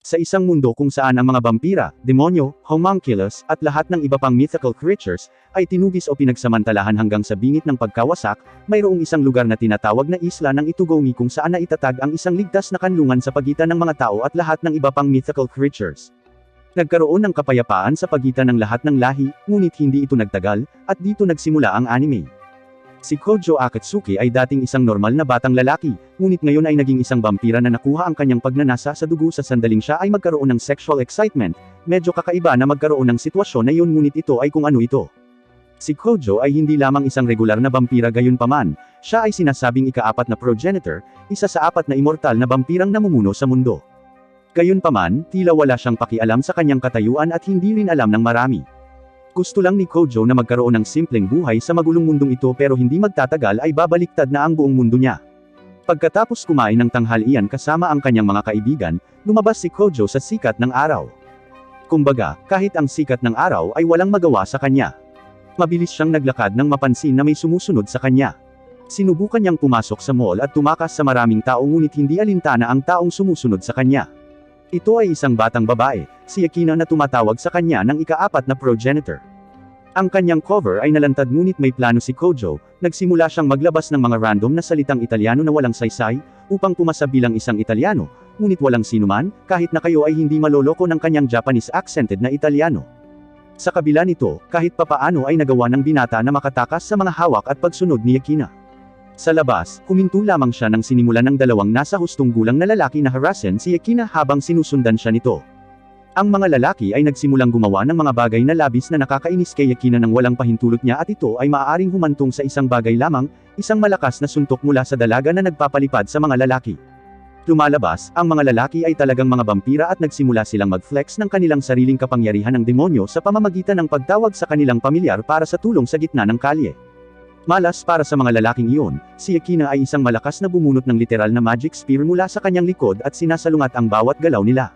Sa isang mundo kung saan ang mga vampira, demonyo, homunculus, at lahat ng iba pang mythical creatures, ay tinubis o pinagsamantalahan hanggang sa bingit ng pagkawasak, mayroong isang lugar na tinatawag na Isla ng Itugomi kung saan naitatag ang isang ligtas na kanlungan sa pagitan ng mga tao at lahat ng iba pang mythical creatures. Nagkaroon ng kapayapaan sa pagitan ng lahat ng lahi, ngunit hindi ito nagtagal, at dito nagsimula ang anime. Si Kojo Akatsuki ay dating isang normal na batang lalaki, ngunit ngayon ay naging isang vampira na nakuha ang kanyang pagnanasa sa dugo sa sandaling siya ay magkaroon ng sexual excitement. Medyo kakaiba na magkaroon ng sitwasyon na iyon ngunit ito ay kung ano ito. Si Kojo ay hindi lamang isang regular na vampira gayunpaman, siya ay sinasabing ika-4 na progenitor, isa sa 4 na immortal na vampirang namumuno sa mundo. Gayunpaman, tila wala siyang pakialam sa kanyang katayuan at hindi rin alam ng marami. Gusto lang ni Kojo na magkaroon ng simpleng buhay sa magulong mundong ito pero hindi magtatagal ay babaliktad na ang buong mundo niya. Pagkatapos kumain ng tanghalian kasama ang kanyang mga kaibigan, lumabas si Kojo sa sikat ng araw. Kumbaga, kahit ang sikat ng araw ay walang magawa sa kanya. Mabilis siyang naglakad nang mapansin na may sumusunod sa kanya. Sinubukan niyang pumasok sa mall at tumakas sa maraming tao ngunit hindi alintana ang taong sumusunod sa kanya. Ito ay isang batang babae, si Akina na tumatawag sa kanya ng ika-4 na progenitor. Ang kanyang cover ay nalantad ngunit may plano si Kojo, nagsimula siyang maglabas ng mga random na salitang Italyano na walang saysay, upang pumasa bilang isang Italyano, ngunit walang sinuman, kahit na kayo ay hindi maloloko ng kanyang Japanese accented na Italyano. Sa kabila nito, kahit papaano ay nagawa ng binata na makatakas sa mga hawak at pagsunod ni Akina. Sa labas, huminto lamang siya nang sinimulan ng dalawang nasa hustong gulang na lalaki na harassen si Akina habang sinusundan siya nito. Ang mga lalaki ay nagsimulang gumawa ng mga bagay na labis na nakakainis kay Akina nang walang pahintulot niya at ito ay maaaring humantong sa isang bagay lamang, isang malakas na suntok mula sa dalaga na nagpapalipad sa mga lalaki. Lumalabas, ang mga lalaki ay talagang mga vampira at nagsimula silang mag-flex ng kanilang sariling kapangyarihan ng demonyo sa pamamagitan ng pagtawag sa kanilang pamilyar para sa tulong sa gitna ng kalye. Malas para sa mga lalaking iyon, si Akina ay isang malakas na bumunot ng literal na magic spear mula sa kanyang likod at sinasalungat ang bawat galaw nila.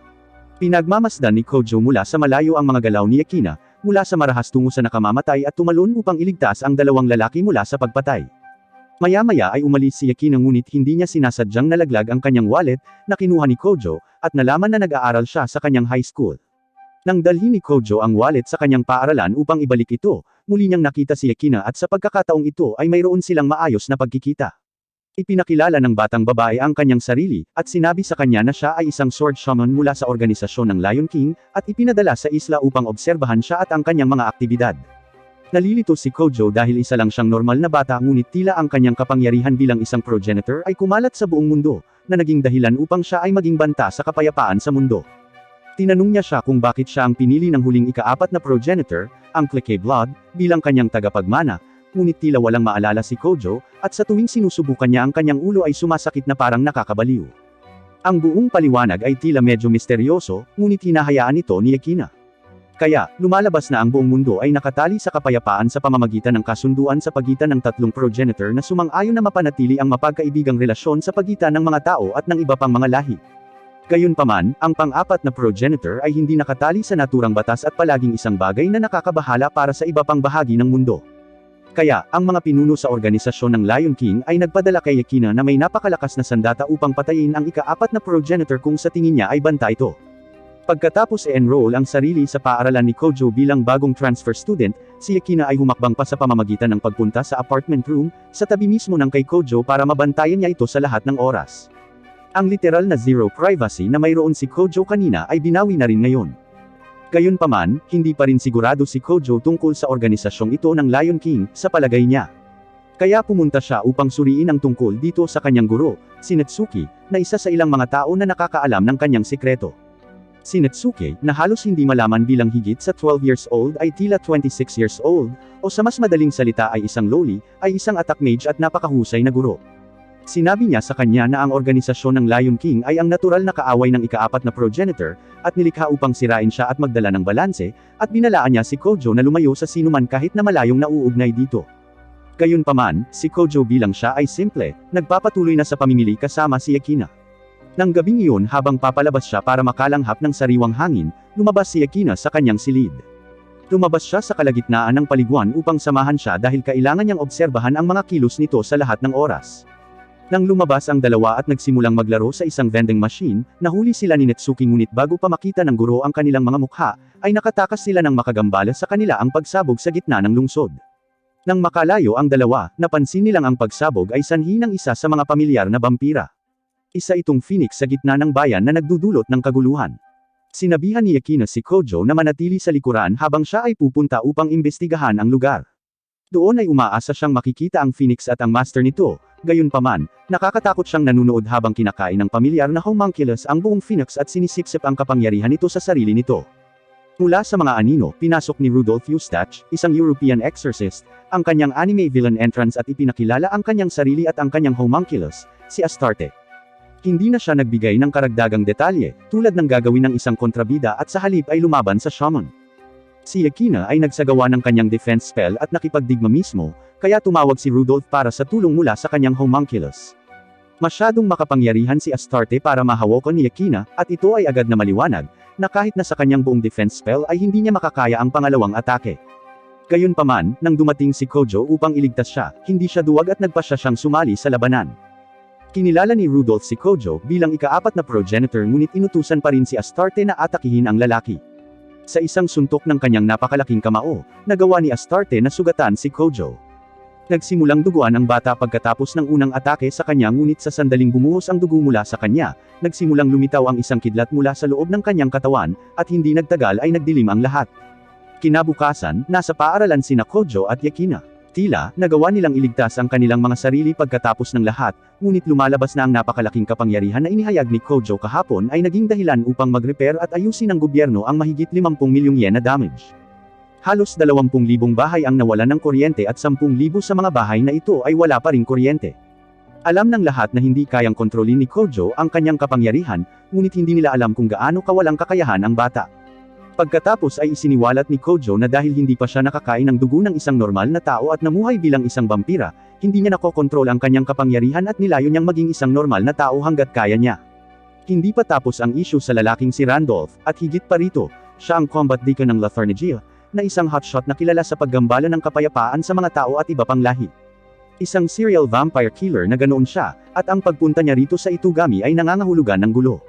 Pinagmamasdan ni Kojo mula sa malayo ang mga galaw ni Akina, mula sa marahas tungo sa nakamamatay at tumalon upang iligtas ang dalawang lalaki mula sa pagpatay. Maya-maya ay umalis si Akina ngunit hindi niya sinasadyang nalaglag ang kanyang wallet, na kinuha ni Kojo, at nalaman na nag-aaral siya sa kanyang high school. Nang dalhin ni Kojo ang wallet sa kanyang paaralan upang ibalik ito, muli niyang nakita si Akina at sa pagkakataong ito ay mayroon silang maayos na pagkikita. Ipinakilala ng batang babae ang kanyang sarili, at sinabi sa kanya na siya ay isang sword shaman mula sa organisasyon ng Lion King, at ipinadala sa isla upang obserbahan siya at ang kanyang mga aktibidad. Nalilito si Kojo dahil isa lang siyang normal na bata ngunit tila ang kanyang kapangyarihan bilang isang progenitor ay kumalat sa buong mundo, na naging dahilan upang siya ay maging banta sa kapayapaan sa mundo. Tinanong niya siya kung bakit siya ang pinili ng huling ika-4 na progenitor, ang Clique Blood, bilang kanyang tagapagmana, ngunit tila walang maalala si Kojo, at sa tuwing sinusubukan niya ang kanyang ulo ay sumasakit na parang nakakabaliw. Ang buong paliwanag ay tila medyo misteryoso, ngunit hinahayaan ito ni Akina. Kaya, lumalabas na ang buong mundo ay nakatali sa kapayapaan sa pamamagitan ng kasunduan sa pagitan ng tatlong progenitor na sumang-ayon na mapanatili ang mapagkaibigang relasyon sa pagitan ng mga tao at ng iba pang mga lahi. Gayunpaman, ang pang-4 na progenitor ay hindi nakatali sa naturang batas at palaging isang bagay na nakakabahala para sa iba pang bahagi ng mundo. Kaya, ang mga pinuno sa organisasyon ng Lion King ay nagpadala kay Akina na may napakalakas na sandata upang patayin ang ika-4 na progenitor kung sa tingin niya ay banta ito. Pagkatapos i-enroll ang sarili sa paaralan ni Kojo bilang bagong transfer student, si Akina ay humakbang pa sa pamamagitan ng pagpunta sa apartment room, sa tabi mismo ng kay Kojo para mabantayan niya ito sa lahat ng oras. Ang literal na zero privacy na mayroon si Kojo kanina ay binawi na rin ngayon. Gayunpaman, hindi pa rin sigurado si Kojo tungkol sa organisasyong ito ng Lion King, sa palagay niya. Kaya pumunta siya upang suriin ang tungkol dito sa kanyang guro, si Natsuki, na isa sa ilang mga tao na nakakaalam ng kanyang sikreto. Si Natsuki, na halos hindi malaman bilang higit sa 12 years old ay tila 26 years old, o sa mas madaling salita ay isang loli, ay isang attack mage at napakahusay na guro. Sinabi niya sa kanya na ang organisasyon ng Lion King ay ang natural na kaaway ng ika-4 na progenitor, at nilikha upang sirain siya at magdala ng balanse, at binalaan niya si Kojo na lumayo sa sinuman kahit na malayong nauugnay dito. Gayunpaman, si Kojo bilang siya ay simple, nagpapatuloy na sa pamimili kasama si Akina. Nang gabing iyon habang papalabas siya para makalanghap ng sariwang hangin, lumabas si Akina sa kanyang silid. Lumabas siya sa kalagitnaan ng paliguan upang samahan siya dahil kailangan niyang obserbahan ang mga kilos nito sa lahat ng oras. Nang lumabas ang dalawa at nagsimulang maglaro sa isang vending machine, nahuli sila ni Netsuki ngunit bago pa makita ng guro ang kanilang mga mukha, ay nakatakas sila ng makagambala sa kanila ang pagsabog sa gitna ng lungsod. Nang makalayo ang dalawa, napansin nilang ang pagsabog ay sanhi ng isa sa mga pamilyar na vampira. Isa itong phoenix sa gitna ng bayan na nagdudulot ng kaguluhan. Sinabihan ni Yakina si Kojo na manatili sa likuran habang siya ay pupunta upang imbestigahan ang lugar. Doon ay umaasa siyang makikita ang phoenix at ang master nito, gayunpaman, nakakatakot siyang nanunood habang kinakain ng pamilyar na homunculus ang buong phoenix at sinisipsip ang kapangyarihan nito sa sarili nito. Mula sa mga anino, pinasok ni Rudolf Eustache, isang European exorcist, ang kanyang anime villain entrance at ipinakilala ang kanyang sarili at ang kanyang homunculus, si Astarte. Hindi na siya nagbigay ng karagdagang detalye, tulad ng gagawin ng isang kontrabida at sa halip ay lumaban sa shaman. Si Yakina ay nagsagawa ng kanyang defense spell at nakipagdigma mismo, kaya tumawag si Rudolf para sa tulong mula sa kanyang homunculus. Masyadong makapangyarihan si Astarte para mahawakan ni Yakina, at ito ay agad na maliwanag, na kahit na sa kanyang buong defense spell ay hindi niya makakaya ang pangalawang atake. Gayunpaman, nang dumating si Kojo upang iligtas siya, hindi siya duwag at nagpasya siyang sumali sa labanan. Kinilala ni Rudolf si Kojo bilang ika-4 na progenitor ngunit inutusan pa rin si Astarte na atakihin ang lalaki. Sa isang suntok ng kanyang napakalaking kamao, nagawa ni Astarte na sugatan si Kojo. Nagsimulang duguan ang bata pagkatapos ng unang atake sa kanya ngunit sa sandaling bumuhos ang dugo mula sa kanya, nagsimulang lumitaw ang isang kidlat mula sa loob ng kanyang katawan, at hindi nagtagal ay nagdilim ang lahat. Kinabukasan, nasa paaralan sina Kojo at Yakina. Tila, nagawa nilang iligtas ang kanilang mga sarili pagkatapos ng lahat, ngunit lumalabas na ang napakalaking kapangyarihan na inihayag ni Kojo kahapon ay naging dahilan upang mag-repair at ayusin ng gobyerno ang mahigit 50 milyong yen na damage. Halos 20,000 bahay ang nawalan ng kuryente at 10,000 sa mga bahay na ito ay wala pa ring kuryente. Alam ng lahat na hindi kayang kontrolin ni Kojo ang kanyang kapangyarihan, ngunit hindi nila alam kung gaano kawalang kakayahan ang bata. Pagkatapos ay isiniwalat ni Kojo na dahil hindi pa siya nakakain ng dugo ng isang normal na tao at namuhay bilang isang vampira, hindi niya nakokontrol ang kanyang kapangyarihan at nilayo niyang maging isang normal na tao hanggat kaya niya. Hindi pa tapos ang issue sa lalaking si Randolph, at higit pa rito, siya ang combat deacon ng Latharnegia, na isang hotshot na kilala sa paggambala ng kapayapaan sa mga tao at iba pang lahi. Isang serial vampire killer na ganoon siya, at ang pagpunta niya rito sa Itugami ay nangangahulugan ng gulo.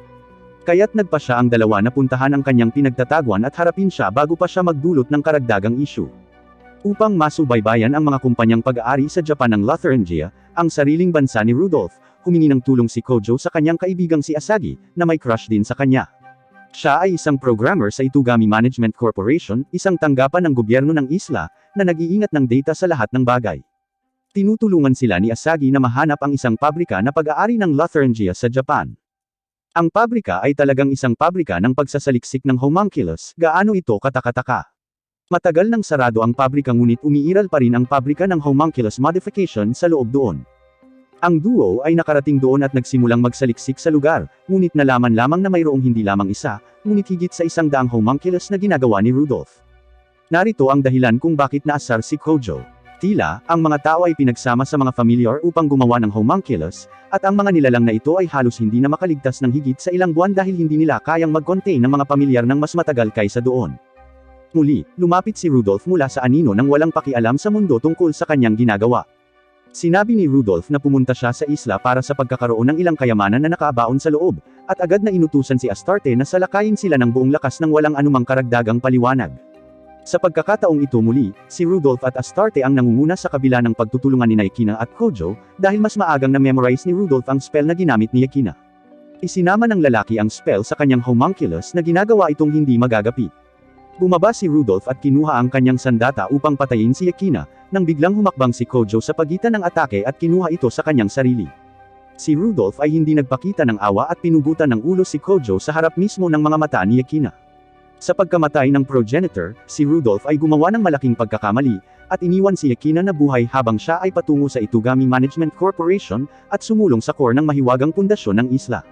Kaya't nagpa siya ang dalawa na puntahan ang kanyang pinagtataguan at harapin siya bago pa siya magdulot ng karagdagang issue. Upang masubaybayan ang mga kumpanyang pag-aari sa Japan ng Latharangia, ang sariling bansa ni Rudolph, humingi ng tulong si Kojo sa kanyang kaibigang si Asagi, na may crush din sa kanya. Siya ay isang programmer sa Itugami Management Corporation, isang tanggapan ng gobyerno ng isla, na nag-iingat ng data sa lahat ng bagay. Tinutulungan sila ni Asagi na mahanap ang isang pabrika na pag-aari ng Latharangia sa Japan. Ang pabrika ay talagang isang pabrika ng pagsasaliksik ng homunculus, gaano ito katakataka. Matagal nang sarado ang pabrika ngunit umiiral pa rin ang pabrika ng homunculus modification sa loob doon. Ang duo ay nakarating doon at nagsimulang magsaliksik sa lugar, ngunit nalaman lamang na mayroong hindi lamang isa, ngunit higit sa 100 homunculus na ginagawa ni Rudolph. Narito ang dahilan kung bakit naasar si Kojo. Tila, ang mga tao ay pinagsama sa mga familiar upang gumawa ng homunculus, at ang mga nilalang na ito ay halos hindi na makaligtas ng higit sa ilang buwan dahil hindi nila kayang mag-contain ng mga pamilyar ng mas matagal kaysa doon. Muli, lumapit si Rudolph mula sa anino nang walang pakialam sa mundo tungkol sa kanyang ginagawa. Sinabi ni Rudolph na pumunta siya sa isla para sa pagkakaroon ng ilang kayamanan na nakaabaon sa loob, at agad na inutusan si Astarte na salakayin sila ng buong lakas ng walang anumang karagdagang paliwanag. Sa pagkakataong ito muli, si Rudolph at Astarte ang nangunguna sa kabila ng pagtutulungan ni Yakina at Kojo, dahil mas maagang na-memorize ni Rudolph ang spell na ginamit ni Yakina. Isinama ng lalaki ang spell sa kanyang homunculus na ginagawa itong hindi magagapi. Bumaba si Rudolph at kinuha ang kanyang sandata upang patayin si Yakina, nang biglang humakbang si Kojo sa pagitan ng atake at kinuha ito sa kanyang sarili. Si Rudolph ay hindi nagpakita ng awa at pinugutan ng ulo si Kojo sa harap mismo ng mga mata ni Yakina. Sa pagkamatay ng progenitor, si Rudolph ay gumawa ng malaking pagkakamali, at iniwan si Yakina na buhay habang siya ay patungo sa Itugami Management Corporation, at sumulong sa core ng mahiwagang pundasyon ng isla.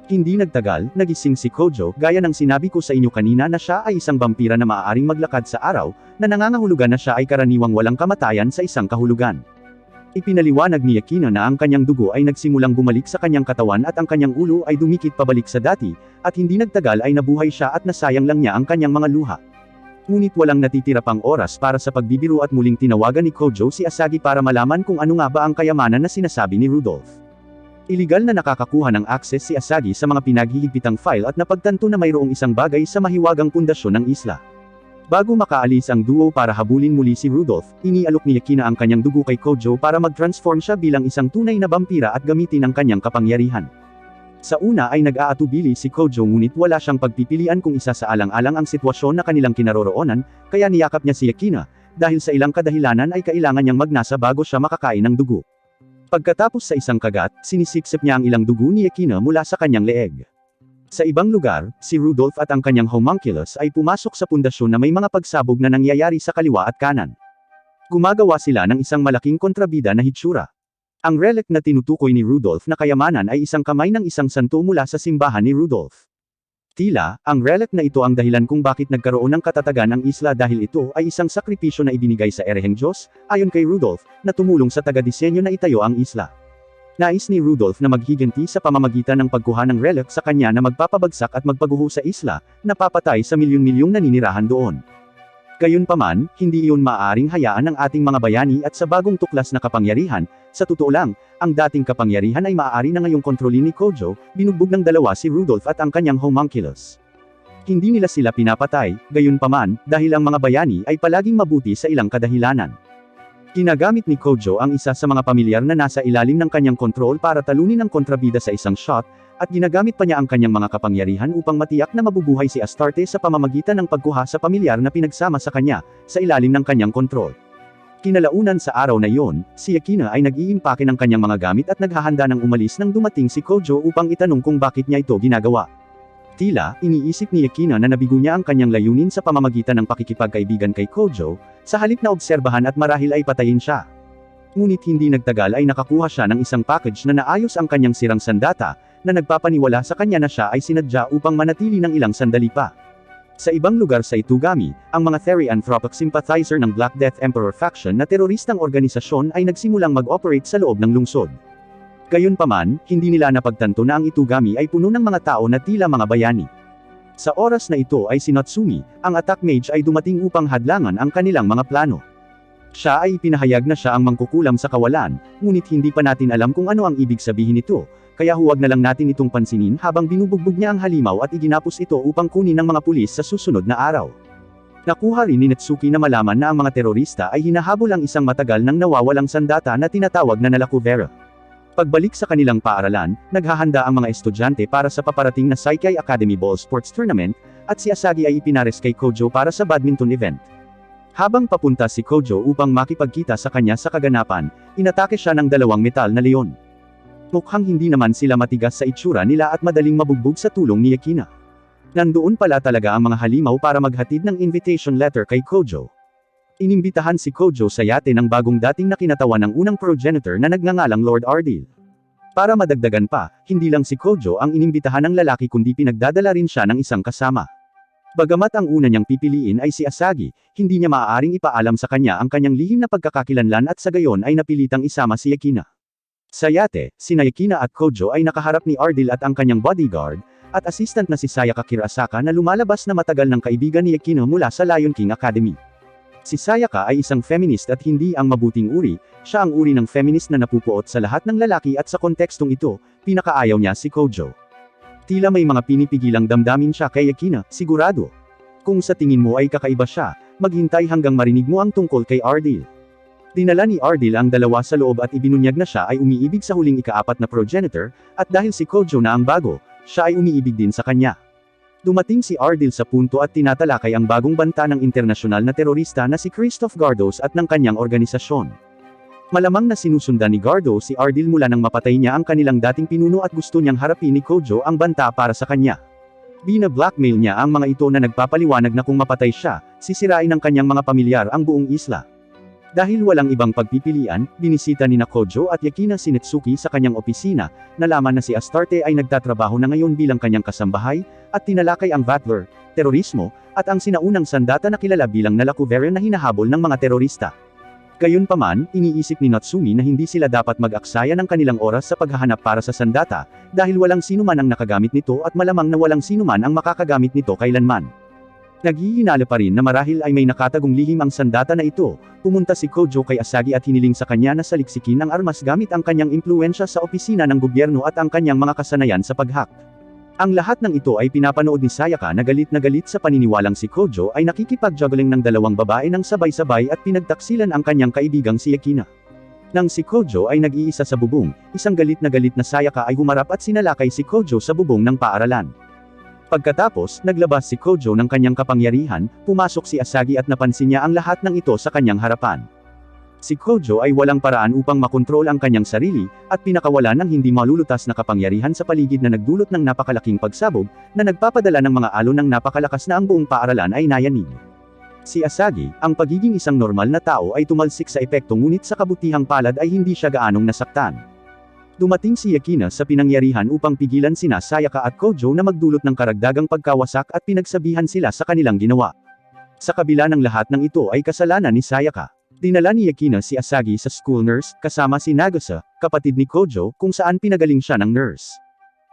Hindi nagtagal, nagising si Kojo, gaya ng sinabi ko sa inyo kanina na siya ay isang vampira na maaaring maglakad sa araw, na nangangahulugan na siya ay karaniwang walang kamatayan sa isang kahulugan. Ipinaliwanag ni Yakina na ang kanyang dugo ay nagsimulang bumalik sa kanyang katawan at ang kanyang ulo ay dumikit pabalik sa dati, at hindi nagtagal ay nabuhay siya at nasayang lang niya ang kanyang mga luha. Ngunit walang natitira pang oras para sa pagbibiro at muling tinawagan ni Kojo si Asagi para malaman kung ano nga ba ang kayamanan na sinasabi ni Rudolph. Iligal na nakakakuha ng access si Asagi sa mga pinaghihigpitang file at napagtanto na mayroong isang bagay sa mahiwagang pundasyon ng isla. Bago makaalis ang duo para habulin muli si Rudolph, inialok ni Yakina ang kanyang dugo kay Kojo para mag-transform siya bilang isang tunay na vampira at gamitin ang kanyang kapangyarihan. Sa una ay nag-aatubili si Kojo ngunit wala siyang pagpipilian kung isa sa alang-alang ang sitwasyon na kanilang kinaroroonan, kaya niyakap niya si Yakina, dahil sa ilang kadahilanan ay kailangan niyang magnasa bago siya makakain ng dugo. Pagkatapos sa isang kagat, sinisiksip niya ang ilang dugo ni Yakina mula sa kanyang leeg. Sa ibang lugar, si Rudolph at ang kanyang homunculus ay pumasok sa pundasyon na may mga pagsabog na nangyayari sa kaliwa at kanan. Gumagawa sila ng isang malaking kontrabida na hitsura. Ang relic na tinutukoy ni Rudolph na kayamanan ay isang kamay ng isang santo mula sa simbahan ni Rudolph. Tila, ang relic na ito ang dahilan kung bakit nagkaroon ng katatagan ang isla dahil ito ay isang sakripisyo na ibinigay sa ereheng Diyos, ayon kay Rudolph, na tumulong sa taga-disenyo na itayo ang isla. Nais ni Rudolph na maghiganti sa pamamagitan ng pagkuha ng relic sa kanya na magpapabagsak at magpaguho sa isla, na papatay sa milyon-milyong naninirahan doon. Gayunpaman, hindi iyon maaaring hayaan ng ating mga bayani at sa bagong tuklas na kapangyarihan, sa totoo lang, ang dating kapangyarihan ay maaari na ngayong kontrolin ni Kojo, binugbog ng dalawa si Rudolph at ang kanyang homunculus. Hindi nila sila pinapatay, gayunpaman, dahil ang mga bayani ay palaging mabuti sa ilang kadahilanan. Ginagamit ni Kojo ang isa sa mga pamilyar na nasa ilalim ng kanyang kontrol para talunin ang kontrabida sa isang shot, at ginagamit pa niya ang kanyang mga kapangyarihan upang matiyak na mabubuhay si Astarte sa pamamagitan ng pagkuha sa pamilyar na pinagsama sa kanya, sa ilalim ng kanyang kontrol. Kinalaunan sa araw na iyon, si Yakina ay nag-iimpake ng kanyang mga gamit at naghahanda ng umalis nang dumating si Kojo upang itanong kung bakit niya ito ginagawa. Tila, iniisip ni Yakina na nabigo niya ang kanyang layunin sa pamamagitan ng pakikipagkaibigan kay Kojo, sa halip na obserbahan at marahil ay patayin siya. Ngunit hindi nagtagal ay nakakuha siya ng isang package na naayos ang kanyang sirang sandata, na nagpapaniwala sa kanya na siya ay sinadya upang manatili ng ilang sandali pa. Sa ibang lugar sa Itugami, ang mga Therianthropic sympathizer ng Black Death Emperor faction na teroristang organisasyon ay nagsimulang mag-operate sa loob ng lungsod. Gayunpaman, hindi nila napagtanto na ang Itugami ay puno ng mga tao na tila mga bayani. Sa oras na ito ay si Natsumi, ang attack mage ay dumating upang hadlangan ang kanilang mga plano. Siya ay ipinahayag na siya ang mangkukulam sa kawalan, ngunit hindi pa natin alam kung ano ang ibig sabihin nito, kaya huwag na lang natin itong pansinin habang binubugbog niya ang halimaw at iginapos ito upang kunin ng mga pulis sa susunod na araw. Nakuha rin ni Natsuki na malaman na ang mga terorista ay hinahabol ang isang matagal nang nawawalang sandata na tinatawag na Nalakuvera. Pagbalik sa kanilang paaralan, naghahanda ang mga estudyante para sa paparating na Saikai Academy Ball Sports Tournament, at si Asagi ay ipinares kay Kojo para sa badminton event. Habang papunta si Kojo upang makipagkita sa kanya sa kaganapan, inatake siya ng dalawang metal na leon. Mukhang hindi naman sila matigas sa itsura nila at madaling mabugbog sa tulong ni Yakina. Nandoon pala talaga ang mga halimaw para maghatid ng invitation letter kay Kojo. Inimbitahan si Kojo sa yate ng bagong dating na kinatawan ng unang progenitor na nagngangalang Lord Ardil. Para madagdagan pa, hindi lang si Kojo ang inimbitahan ng lalaki kundi pinagdadala rin siya ng isang kasama. Bagamat ang una niyang pipiliin ay si Asagi, hindi niya maaaring ipaalam sa kanya ang kanyang lihim na pagkakakilanlan at sa gayon ay napilitang isama si Yakina. Sa yate, sina Yakina at Kojo ay nakaharap ni Ardil at ang kanyang bodyguard, at assistant na si Sayaka Kirasaka na lumalabas na matagal ng kaibigan ni Yakina mula sa Lion King Academy. Si Sayaka ay isang feminist at hindi ang mabuting uri, siya ang uri ng feminist na napupuot sa lahat ng lalaki at sa kontekstong ito, pinakaayaw niya si Kojo. Tila may mga pinipigilang damdamin siya kay Yakina, sigurado. Kung sa tingin mo ay kakaiba siya, maghintay hanggang marinig mo ang tungkol kay Ardil. Dinala ni Ardil ang dalawa sa loob at ibinunyag na siya ay umiibig sa huling ika-4 na progenitor, at dahil si Kojo na ang bago, siya ay umiibig din sa kanya. Dumating si Ardil sa punto at tinatalakay ang bagong banta ng internasyonal na terorista na si Christoph Gardos at ng kanyang organisasyon. Malamang na sinusundan ni Gardo si Ardil mula nang mapatay niya ang kanilang dating pinuno at gusto niyang harapin ni Kojo ang banta para sa kanya. Bina-blackmail niya ang mga ito na nagpapaliwanag na kung mapatay siya, sisirain ng kanyang mga pamilyar ang buong isla. Dahil walang ibang pagpipilian, binisita ni Kojo at Yakina si Natsuki sa kanyang opisina, nalaman na si Astarte ay nagtatrabaho na ngayon bilang kanyang kasambahay, at tinalakay ang Vatler, terorismo, at ang sinaunang sandata na kilala bilang Nalakuvera na hinahabol ng mga terorista. Gayunpaman, iniisip ni Natsumi na hindi sila dapat mag-aksaya ng kanilang oras sa paghahanap para sa sandata, dahil walang sinuman ang nakagamit nito at malamang na walang sinuman ang makakagamit nito kailanman. Naghihinala pa rin na marahil ay may nakatagong lihim ang sandata na ito, pumunta si Kojo kay Asagi at hiniling sa kanya na saliksikin ang armas gamit ang kanyang impluwensya sa opisina ng gobyerno at ang kanyang mga kasanayan sa pag-hack. Ang lahat ng ito ay pinapanood ni Sayaka na galit sa paniniwalang si Kojo ay nakikipag-juggling ng dalawang babae ng sabay-sabay at pinagtaksilan ang kanyang kaibigang si Yakina. Nang si Kojo ay nag-iisa sa bubong, isang galit na Sayaka ay humarap at sinalakay si Kojo sa bubong ng paaralan. Pagkatapos, naglabas si Kojo ng kanyang kapangyarihan, pumasok si Asagi at napansin niya ang lahat ng ito sa kanyang harapan. Si Kojo ay walang paraan upang makontrol ang kanyang sarili, at pinakawala ng hindi malulutas na kapangyarihan sa paligid na nagdulot ng napakalaking pagsabog, na nagpapadala ng mga alon ng napakalakas na ang buong paaralan ay nayanig. Si Asagi, ang pagiging isang normal na tao ay tumalsik sa epekto ngunit sa kabutihang palad ay hindi siya gaanong nasaktan. Dumating si Yakina sa pinangyarihan upang pigilan sina Sayaka at Kojo na magdulot ng karagdagang pagkawasak at pinagsabihan sila sa kanilang ginawa. Sa kabila ng lahat ng ito ay kasalanan ni Sayaka. Dinala ni Yakina si Asagi sa school nurse, kasama si Nagasa, kapatid ni Kojo, kung saan pinagaling siya ng nurse.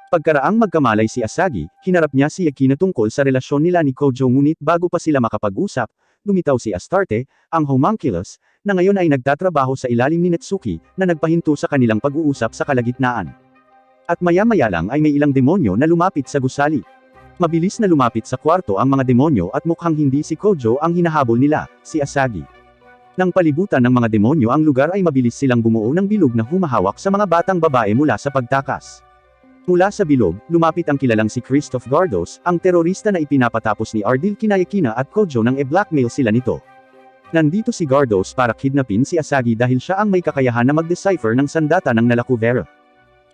Pagkaraang magkamalay si Asagi, hinarap niya si Yakina tungkol sa relasyon nila ni Kojo ngunit bago pa sila makapag-usap, lumitaw si Astarte, ang homunculus, na ngayon ay nagtatrabaho sa ilalim ni Netsuki, na nagpahinto sa kanilang pag-uusap sa kalagitnaan. At maya-maya lang ay may ilang demonyo na lumapit sa gusali. Mabilis na lumapit sa kwarto ang mga demonyo at mukhang hindi si Kojo ang hinahabol nila, si Asagi. Nang palibutan ng mga demonyo ang lugar ay mabilis silang bumuo ng bilog na humahawak sa mga batang babae mula sa pagtakas. Mula sa bilog, lumapit ang kilalang si Christoph Gardos, ang terorista na ipinapatapos ni Ardil kina Yakina at Kojo nang e-blackmail sila nito. Nandito si Gardos para kidnapin si Asagi dahil siya ang may kakayahan na mag-decipher ng sandata ng Nalakuvera.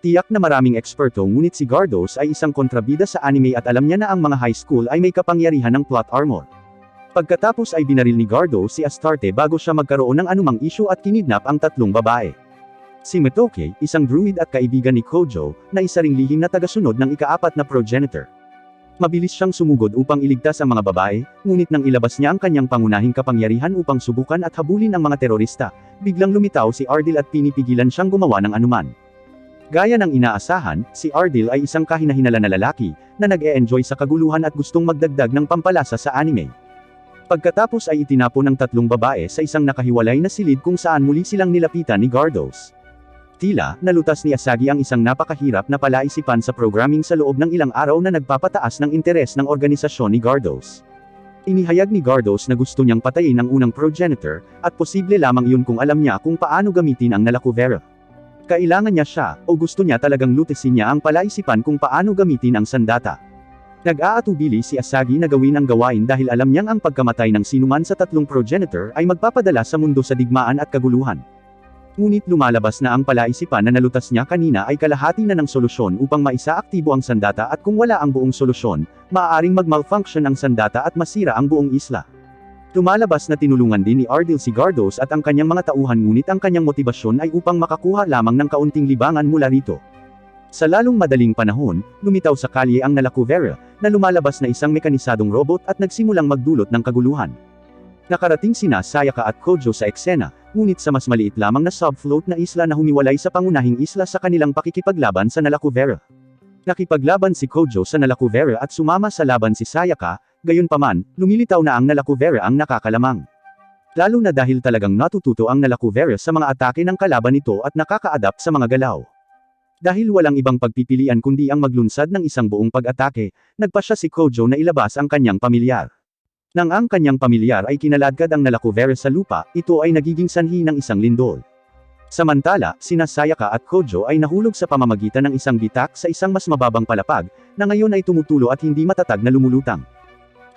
Tiyak na maraming eksperto ngunit si Gardos ay isang kontrabida sa anime at alam niya na ang mga high school ay may kapangyarihan ng plot armor. Pagkatapos ay binaril ni Gardos si Astarte bago siya magkaroon ng anumang issue at kinidnap ang tatlong babae. Si Metoke, isang druid at kaibigan ni Kojo, na isa ring lihim na tagasunod ng ika-4 na progenitor. Mabilis siyang sumugod upang iligtas ang mga babae, ngunit nang ilabas niya ang kanyang pangunahing kapangyarihan upang subukan at habulin ang mga terorista, biglang lumitaw si Ardil at pinipigilan siyang gumawa ng anuman. Gaya ng inaasahan, si Ardil ay isang kahinahinala na lalaki, na nag-e-enjoy sa kaguluhan at gustong magdagdag ng pampalasa sa anime. Pagkatapos ay itinapon ng tatlong babae sa isang nakahiwalay na silid kung saan muli silang nilapitan ni Gardos. Tila, nalutas ni Asagi ang isang napakahirap na palaisipan sa programming sa loob ng ilang araw na nagpapataas ng interes ng organisasyon ni Gardos. Inihayag ni Gardos na gusto niyang patayin ang unang progenitor, at posible lamang yun kung alam niya kung paano gamitin ang Nalakuvera. Kailangan niya siya, o gusto niya talagang lutisin niya ang palaisipan kung paano gamitin ang sandata. Nag-aatubili si Asagi na gawin ang gawain dahil alam niyang ang pagkamatay ng sinuman sa tatlong progenitor ay magpapadala sa mundo sa digmaan at kaguluhan. Ngunit lumalabas na ang palaisipan na nalutas niya kanina ay kalahati na ng solusyon upang maisaaktibo ang sandata at kung wala ang buong solusyon, maaaring mag-malfunction ang sandata at masira ang buong isla. Lumalabas na tinulungan din ni Ardil si Gardos at ang kanyang mga tauhan ngunit ang kanyang motibasyon ay upang makakuha lamang ng kaunting libangan mula rito. Sa lalong madaling panahon, lumitaw sa kalye ang Nalakuvera, na lumalabas na isang mekanisadong robot at nagsimulang magdulot ng kaguluhan. Nakarating sina Sayaka at Kojo sa eksena, ngunit sa mas maliit lamang na subfloat na isla na humiwalay sa pangunahing isla sa kanilang pakikipaglaban sa Nalakuvera. Nakipaglaban si Kojo sa Nalakuvera at sumama sa laban si Sayaka, gayunpaman, lumilitaw na ang Nalakuvera ang nakakalamang. Lalo na dahil talagang natututo ang Nalakuvera sa mga atake ng kalaban nito at nakaka-adapt sa mga galaw. Dahil walang ibang pagpipilian kundi ang maglunsad ng isang buong pag-atake, nagpasya si Kojo na ilabas ang kanyang pamilyar. Nang ang kanyang pamilyar ay kinaladkad ang Nalakuvera sa lupa, ito ay nagiging sanhi ng isang lindol. Samantala, sina Sayaka at Kojo ay nahulog sa pamamagitan ng isang bitak sa isang mas mababang palapag, na ngayon ay tumutulo at hindi matatag na lumulutang.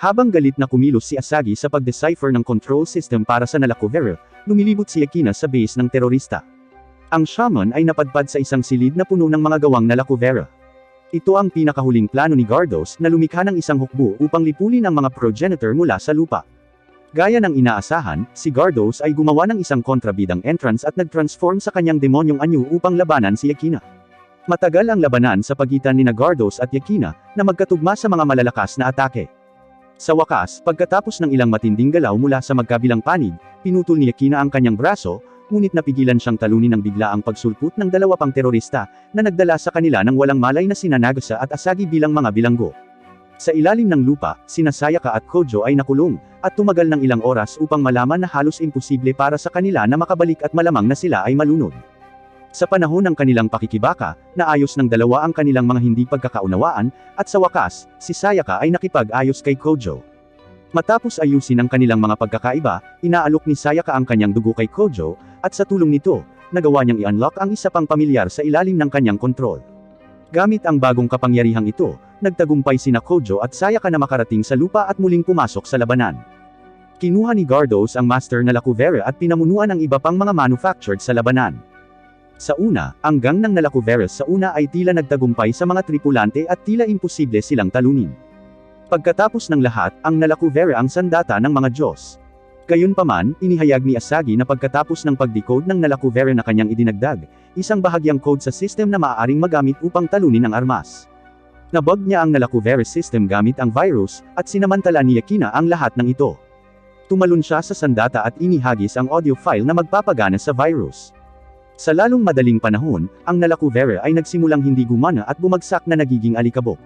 Habang galit na kumilos si Asagi sa pag-decipher ng control system para sa Nalakuvera, lumilibot si Yakina sa base ng terorista. Ang shaman ay napadpad sa isang silid na puno ng mga gawang Nalakuvera. Ito ang pinakahuling plano ni Gardos na lumikha ng isang hukbo upang lipulin ang mga progenitor mula sa lupa. Gaya ng inaasahan, si Gardos ay gumawa ng isang kontrabidang entrance at nag-transform sa kanyang demonyong anyo upang labanan si Yakina. Matagal ang labanan sa pagitan ni Gardos at Yakina, na magkatugma sa mga malalakas na atake. Sa wakas, pagkatapos ng ilang matinding galaw mula sa magkabilang panig, pinutol ni Yakina ang kanyang braso, ngunit napigilan siyang talunin ng bigla ang pagsulput ng dalawa pang terorista, na nagdala sa kanila ng walang malay na sina Nagasa at Asagi bilang mga bilanggo. Sa ilalim ng lupa, sina Sayaka at Kojo ay nakulong, at tumagal ng ilang oras upang malaman na halos imposible para sa kanila na makabalik at malamang na sila ay malunod. Sa panahon ng kanilang pakikibaka, naayos ng dalawa ang kanilang mga hindi pagkakaunawaan, at sa wakas, si Sayaka ay nakipag-ayos kay Kojo. Matapos ayusin ang kanilang mga pagkakaiba, inaalok ni Sayaka ang kanyang dugo kay Kojo, at sa tulong nito, nagawa niyang i-unlock ang isa pang pamilyar sa ilalim ng kanyang kontrol. Gamit ang bagong kapangyarihang ito, nagtagumpay sina Kojo at Sayaka na makarating sa lupa at muling pumasok sa labanan. Kinuha ni Gardos ang master na Lacuvera at pinamunuan ang iba pang mga manufactured sa labanan. Sa una, ang gang ng Nalacuveras sa una ay tila nagtagumpay sa mga tripulante at tila imposible silang talunin. Pagkatapos ng lahat, ang Nalacuvera ang sandata ng mga Diyos. Gayunpaman, inihayag ni Asagi na pagkatapos ng pag-decode ng Nalacuvera na kanyang idinagdag, isang bahagyang code sa system na maaaring magamit upang talunin ang armas. Nabug niya ang Nalacuvera system gamit ang virus, at sinamantala ni Yakina ang lahat ng ito. Tumalon siya sa sandata at inihagis ang audio file na magpapagana sa virus. Sa lalong madaling panahon, ang Nalacuvera ay nagsimulang hindi gumana at bumagsak na nagiging alikabok.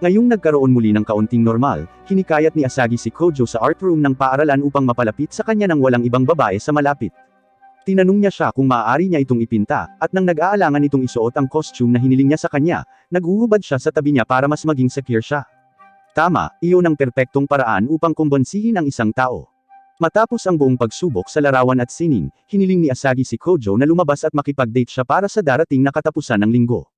Ngayong nagkaroon muli ng kaunting normal, hinikayat ni Asagi si Kojo sa art room ng paaralan upang mapalapit sa kanya ng walang ibang babae sa malapit. Tinanong niya siya kung maaari niya itong ipinta, at nang nag-aalangan itong isuot ang costume na hiniling niya sa kanya, naghuhubad siya sa tabi niya para mas maging secure siya. Tama, iyon ang perpektong paraan upang kumbonsihin ang isang tao. Matapos ang buong pagsubok sa larawan at sining, hiniling ni Asagi si Kojo na lumabas at makipag-date siya para sa darating na katapusan ng linggo.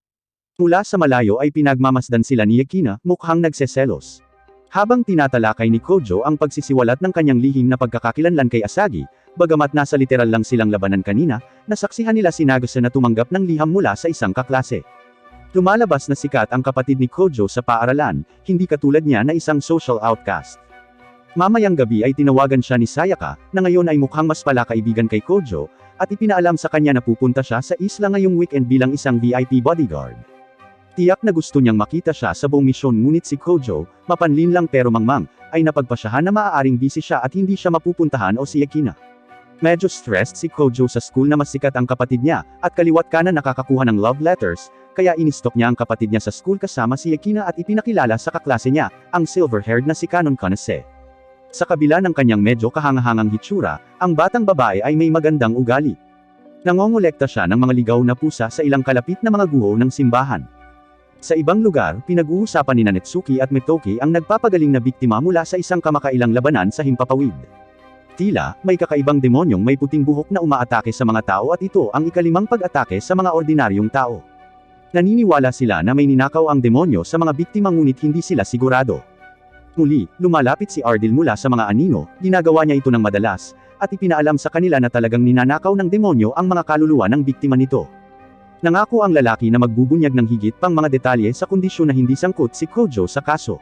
Mula sa malayo ay pinagmamasdan sila ni Yakina, mukhang nagseselos. Habang tinatalakay ni Kojo ang pagsisiwalat ng kanyang lihim na pagkakakilanlan kay Asagi, bagamat nasa literal lang silang labanan kanina, nasaksihan nila si Nagase na tumanggap ng liham mula sa isang kaklase. Lumalabas na sikat ang kapatid ni Kojo sa paaralan, hindi katulad niya na isang social outcast. Mamayang gabi ay tinawagan siya ni Sayaka, na ngayon ay mukhang mas palakaibigan kay Kojo, at ipinaalam sa kanya na pupunta siya sa isla ngayong weekend bilang isang VIP bodyguard. Tiyak na gusto niyang makita siya sa buong misyon ngunit si Kojo, mapanlin lang pero mangmang, ay napagpasyahan na maaaring busy siya at hindi siya mapupuntahan o si Yakina. Medyo stressed si Kojo sa school na mas sikat ang kapatid niya, at kaliwat kanan nakakakuha ng love letters, kaya inistok niya ang kapatid niya sa school kasama si Yakina at ipinakilala sa kaklase niya, ang silver-haired na si Kanon Kanase. Sa kabila ng kanyang medyo kahangahangang hitsura, ang batang babae ay may magandang ugali. Nangongolekta siya ng mga ligaw na pusa sa ilang kalapit na mga guho ng simbahan. Sa ibang lugar, pinag-uusapan ni Netsuki at Metoki ang nagpapagaling na biktima mula sa isang kamakailang labanan sa himpapawid. Tila, may kakaibang demonyong may puting buhok na umaatake sa mga tao at ito ang ikalimang pag-atake sa mga ordinaryong tao. Naniniwala sila na may ninakaw ang demonyo sa mga biktima ngunit hindi sila sigurado. Muli, lumalapit si Ardil mula sa mga anino, ginagawa niya ito ng madalas, at ipinaalam sa kanila na talagang ninanakaw ng demonyo ang mga kaluluwa ng biktima nito. Nangako ang lalaki na magbubunyag ng higit pang mga detalye sa kondisyon na hindi sangkot si Kojo sa kaso.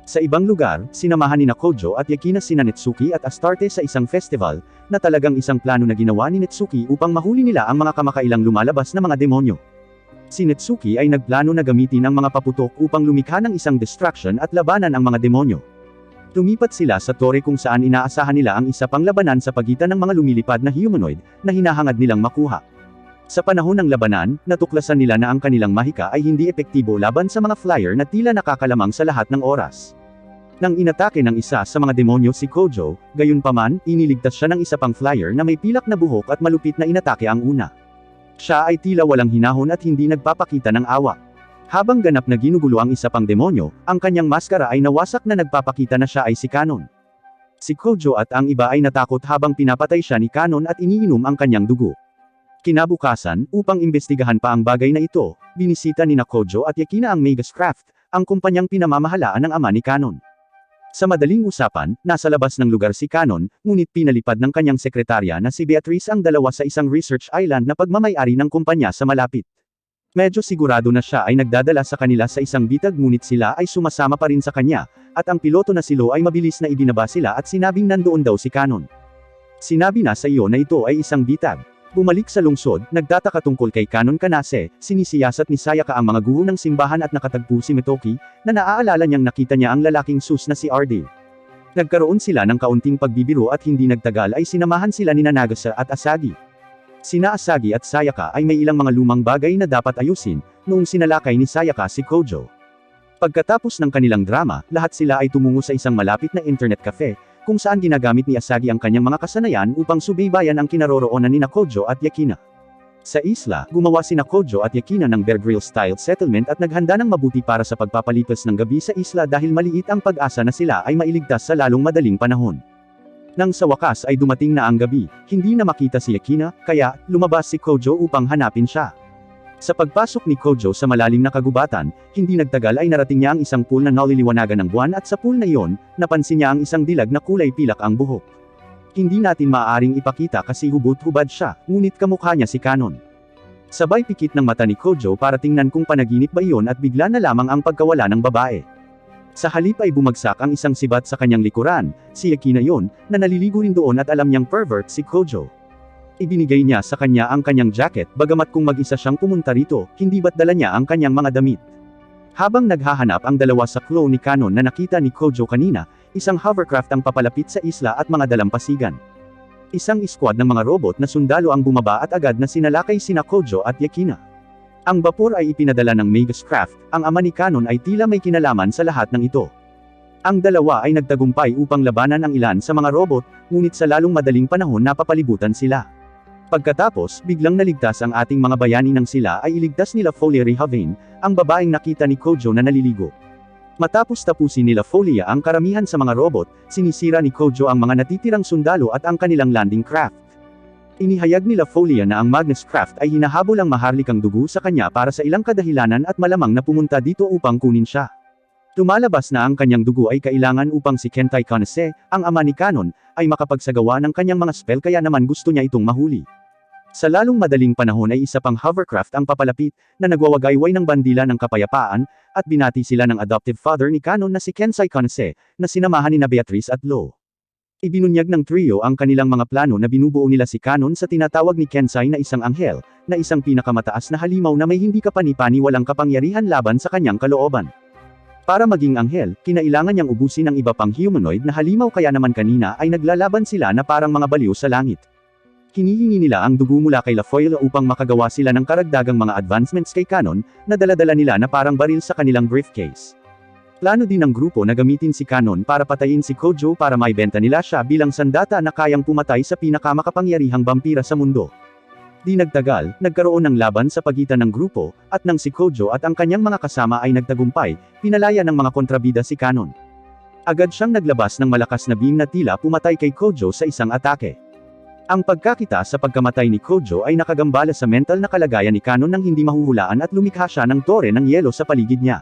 Sa ibang lugar, sinamahan ni Kojo at Yakina sina Netsuki at Astarte sa isang festival, na talagang isang plano na ginawa ni Netsuki upang mahuli nila ang mga kamakailang lumalabas na mga demonyo. Si Netsuki ay nagplano na gamitin ang mga paputok upang lumikha ng isang distraction at labanan ang mga demonyo. Lumipat sila sa tore kung saan inaasahan nila ang isa pang labanan sa pagitan ng mga lumilipad na humanoid, na hinahangad nilang makuha. Sa panahon ng labanan, natuklasan nila na ang kanilang mahika ay hindi epektibo laban sa mga flyer na tila nakakalamang sa lahat ng oras. Nang inatake ng isa sa mga demonyo si Kojo, gayunpaman, iniligtas siya ng isa pang flyer na may pilak na buhok at malupit na inatake ang una. Siya ay tila walang hinahon at hindi nagpapakita ng awa. Habang ganap na ginugulo ang isa pang demonyo, ang kanyang maskara ay nawasak na nagpapakita na siya ay si Kanon. Si Kojo at ang iba ay natakot habang pinapatay siya ni Kanon at iniinom ang kanyang dugo. Kinabukasan, upang imbestigahan pa ang bagay na ito, binisita ni Kojo at Yakina ang Magus Craft, ang kumpanyang pinamamahalaan ng ama ni Kanon. Sa madaling usapan, nasa labas ng lugar si Kanon, ngunit pinalipad ng kanyang sekretarya na si Beatrice ang dalawa sa isang research island na pagmamay-ari ng kumpanya sa malapit. Medyo sigurado na siya ay nagdadala sa kanila sa isang bitag ngunit sila ay sumasama pa rin sa kanya, at ang piloto na si Lo ay mabilis na ibinaba sila at sinabing nandoon daw si Kanon. Sinabi na sa iyo na ito ay isang bitag. Bumalik sa lungsod, nagtataka tungkol kay Kanon Kanase, sinisiyasat ni Sayaka ang mga guho ng simbahan at nakatagpo si Metoki, na naaalala niyang nakita niya ang lalaking sus na si Ardil. Nagkaroon sila ng kaunting pagbibiro at hindi nagtagal ay sinamahan sila ni Nagase at Asagi. Sina Asagi at Sayaka ay may ilang mga lumang bagay na dapat ayusin, noong sinalakay ni Sayaka si Kojo. Pagkatapos ng kanilang drama, lahat sila ay tumungo sa isang malapit na internet cafe, kung saan ginagamit ni Asagi ang kanyang mga kasanayan upang subaybayan ang kinaroroonan ni Kojo at Yakina. Sa isla, gumawa sina Kojo at Yakina ng Bear Grylls-style settlement at naghanda ng mabuti para sa pagpapalipas ng gabi sa isla dahil maliit ang pag-asa na sila ay mailigtas sa lalong madaling panahon. Nang sa wakas ay dumating na ang gabi, hindi na makita si Yakina, kaya, lumabas si Kojo upang hanapin siya. Sa pagpasok ni Kojo sa malalim na kagubatan, hindi nagtagal ay narating niya ang isang pool na naliliwanagan ng buwan at sa pool na iyon, napansin niya ang isang dilag na kulay pilak ang buhok. Hindi natin maaaring ipakita kasi hubot-hubad siya, ngunit kamukha niya si Kanon. Sabay pikit ng mata ni Kojo para tingnan kung panaginip ba iyon at bigla na lamang ang pagkawala ng babae. Sa halip ay bumagsak ang isang sibat sa kanyang likuran, si Yakina yon, na naliligo rin doon at alam niyang pervert si Kojo. Ibinigay niya sa kanya ang kanyang jacket, bagamat kung mag-isa siyang pumunta rito, hindi ba't dala niya ang kanyang mga damit. Habang naghahanap ang dalawa sa clone ni Kanon na nakita ni Kojo kanina, isang hovercraft ang papalapit sa isla at mga dalampasigan. Isang squad ng mga robot na sundalo ang bumaba at agad na sinalakay sina Kojo at Yakina. Ang bapor ay ipinadala ng Magus Craft, ang ama ni Kanon ay tila may kinalaman sa lahat ng ito. Ang dalawa ay nagtagumpay upang labanan ang ilan sa mga robot, ngunit sa lalong madaling panahon napapalibutan sila. Pagkatapos, biglang naligtas ang ating mga bayani nang sila ay iligtas nila Folia Rehavane, ang babaeng nakita ni Kojo na naliligo. Matapos tapusin nila Folia ang karamihan sa mga robot, sinisira ni Kojo ang mga natitirang sundalo at ang kanilang landing craft. Inihayag nila Folia na ang Magnus Craft ay hinahabol ang maharlikang dugo sa kanya para sa ilang kadahilanan at malamang na pumunta dito upang kunin siya. Lumalabas na ang kanyang dugo ay kailangan upang si Kentai Kanase, ang ama ni Kanon, ay makapagsagawa ng kanyang mga spell kaya naman gusto niya itong mahuli. Sa lalong madaling panahon ay isa pang hovercraft ang papalapit, na nagwawagayway ng bandila ng kapayapaan, at binati sila ng adoptive father ni Kanon na si Kensai Kanase, na sinamahan ni Beatrice at Lo. Ibinunyag ng trio ang kanilang mga plano na binubuo nila si Kanon sa tinatawag ni Kensai na isang anghel, na isang pinakamataas na halimaw na may hindi kapani-pani walang kapangyarihan laban sa kanyang kalooban. Para maging anghel, kinailangan niyang ubusin ang iba pang humanoid na halimaw kaya naman kanina ay naglalaban sila na parang mga baliw sa langit. Hinihingi nila ang dugo mula kay LaFoyle upang makagawa sila ng karagdagang mga advancements kay Kanon, na dala-dala nila na parang baril sa kanilang briefcase. Plano din ng grupo na gamitin si Kanon para patayin si Kojo para maibenta nila siya bilang sandata na kayang pumatay sa pinakamakapangyarihang vampira sa mundo. Di nagtagal, nagkaroon ng laban sa pagitan ng grupo, at nang si Kojo at ang kanyang mga kasama ay nagtagumpay, pinalaya ng mga kontrabida si Kanon. Agad siyang naglabas ng malakas na beam na tila pumatay kay Kojo sa isang atake. Ang pagkakita sa pagkamatay ni Kojo ay nakagambala sa mental na kalagayan ni Kanon nang hindi mahuhulaan at lumikha siya ng tore ng yelo sa paligid niya.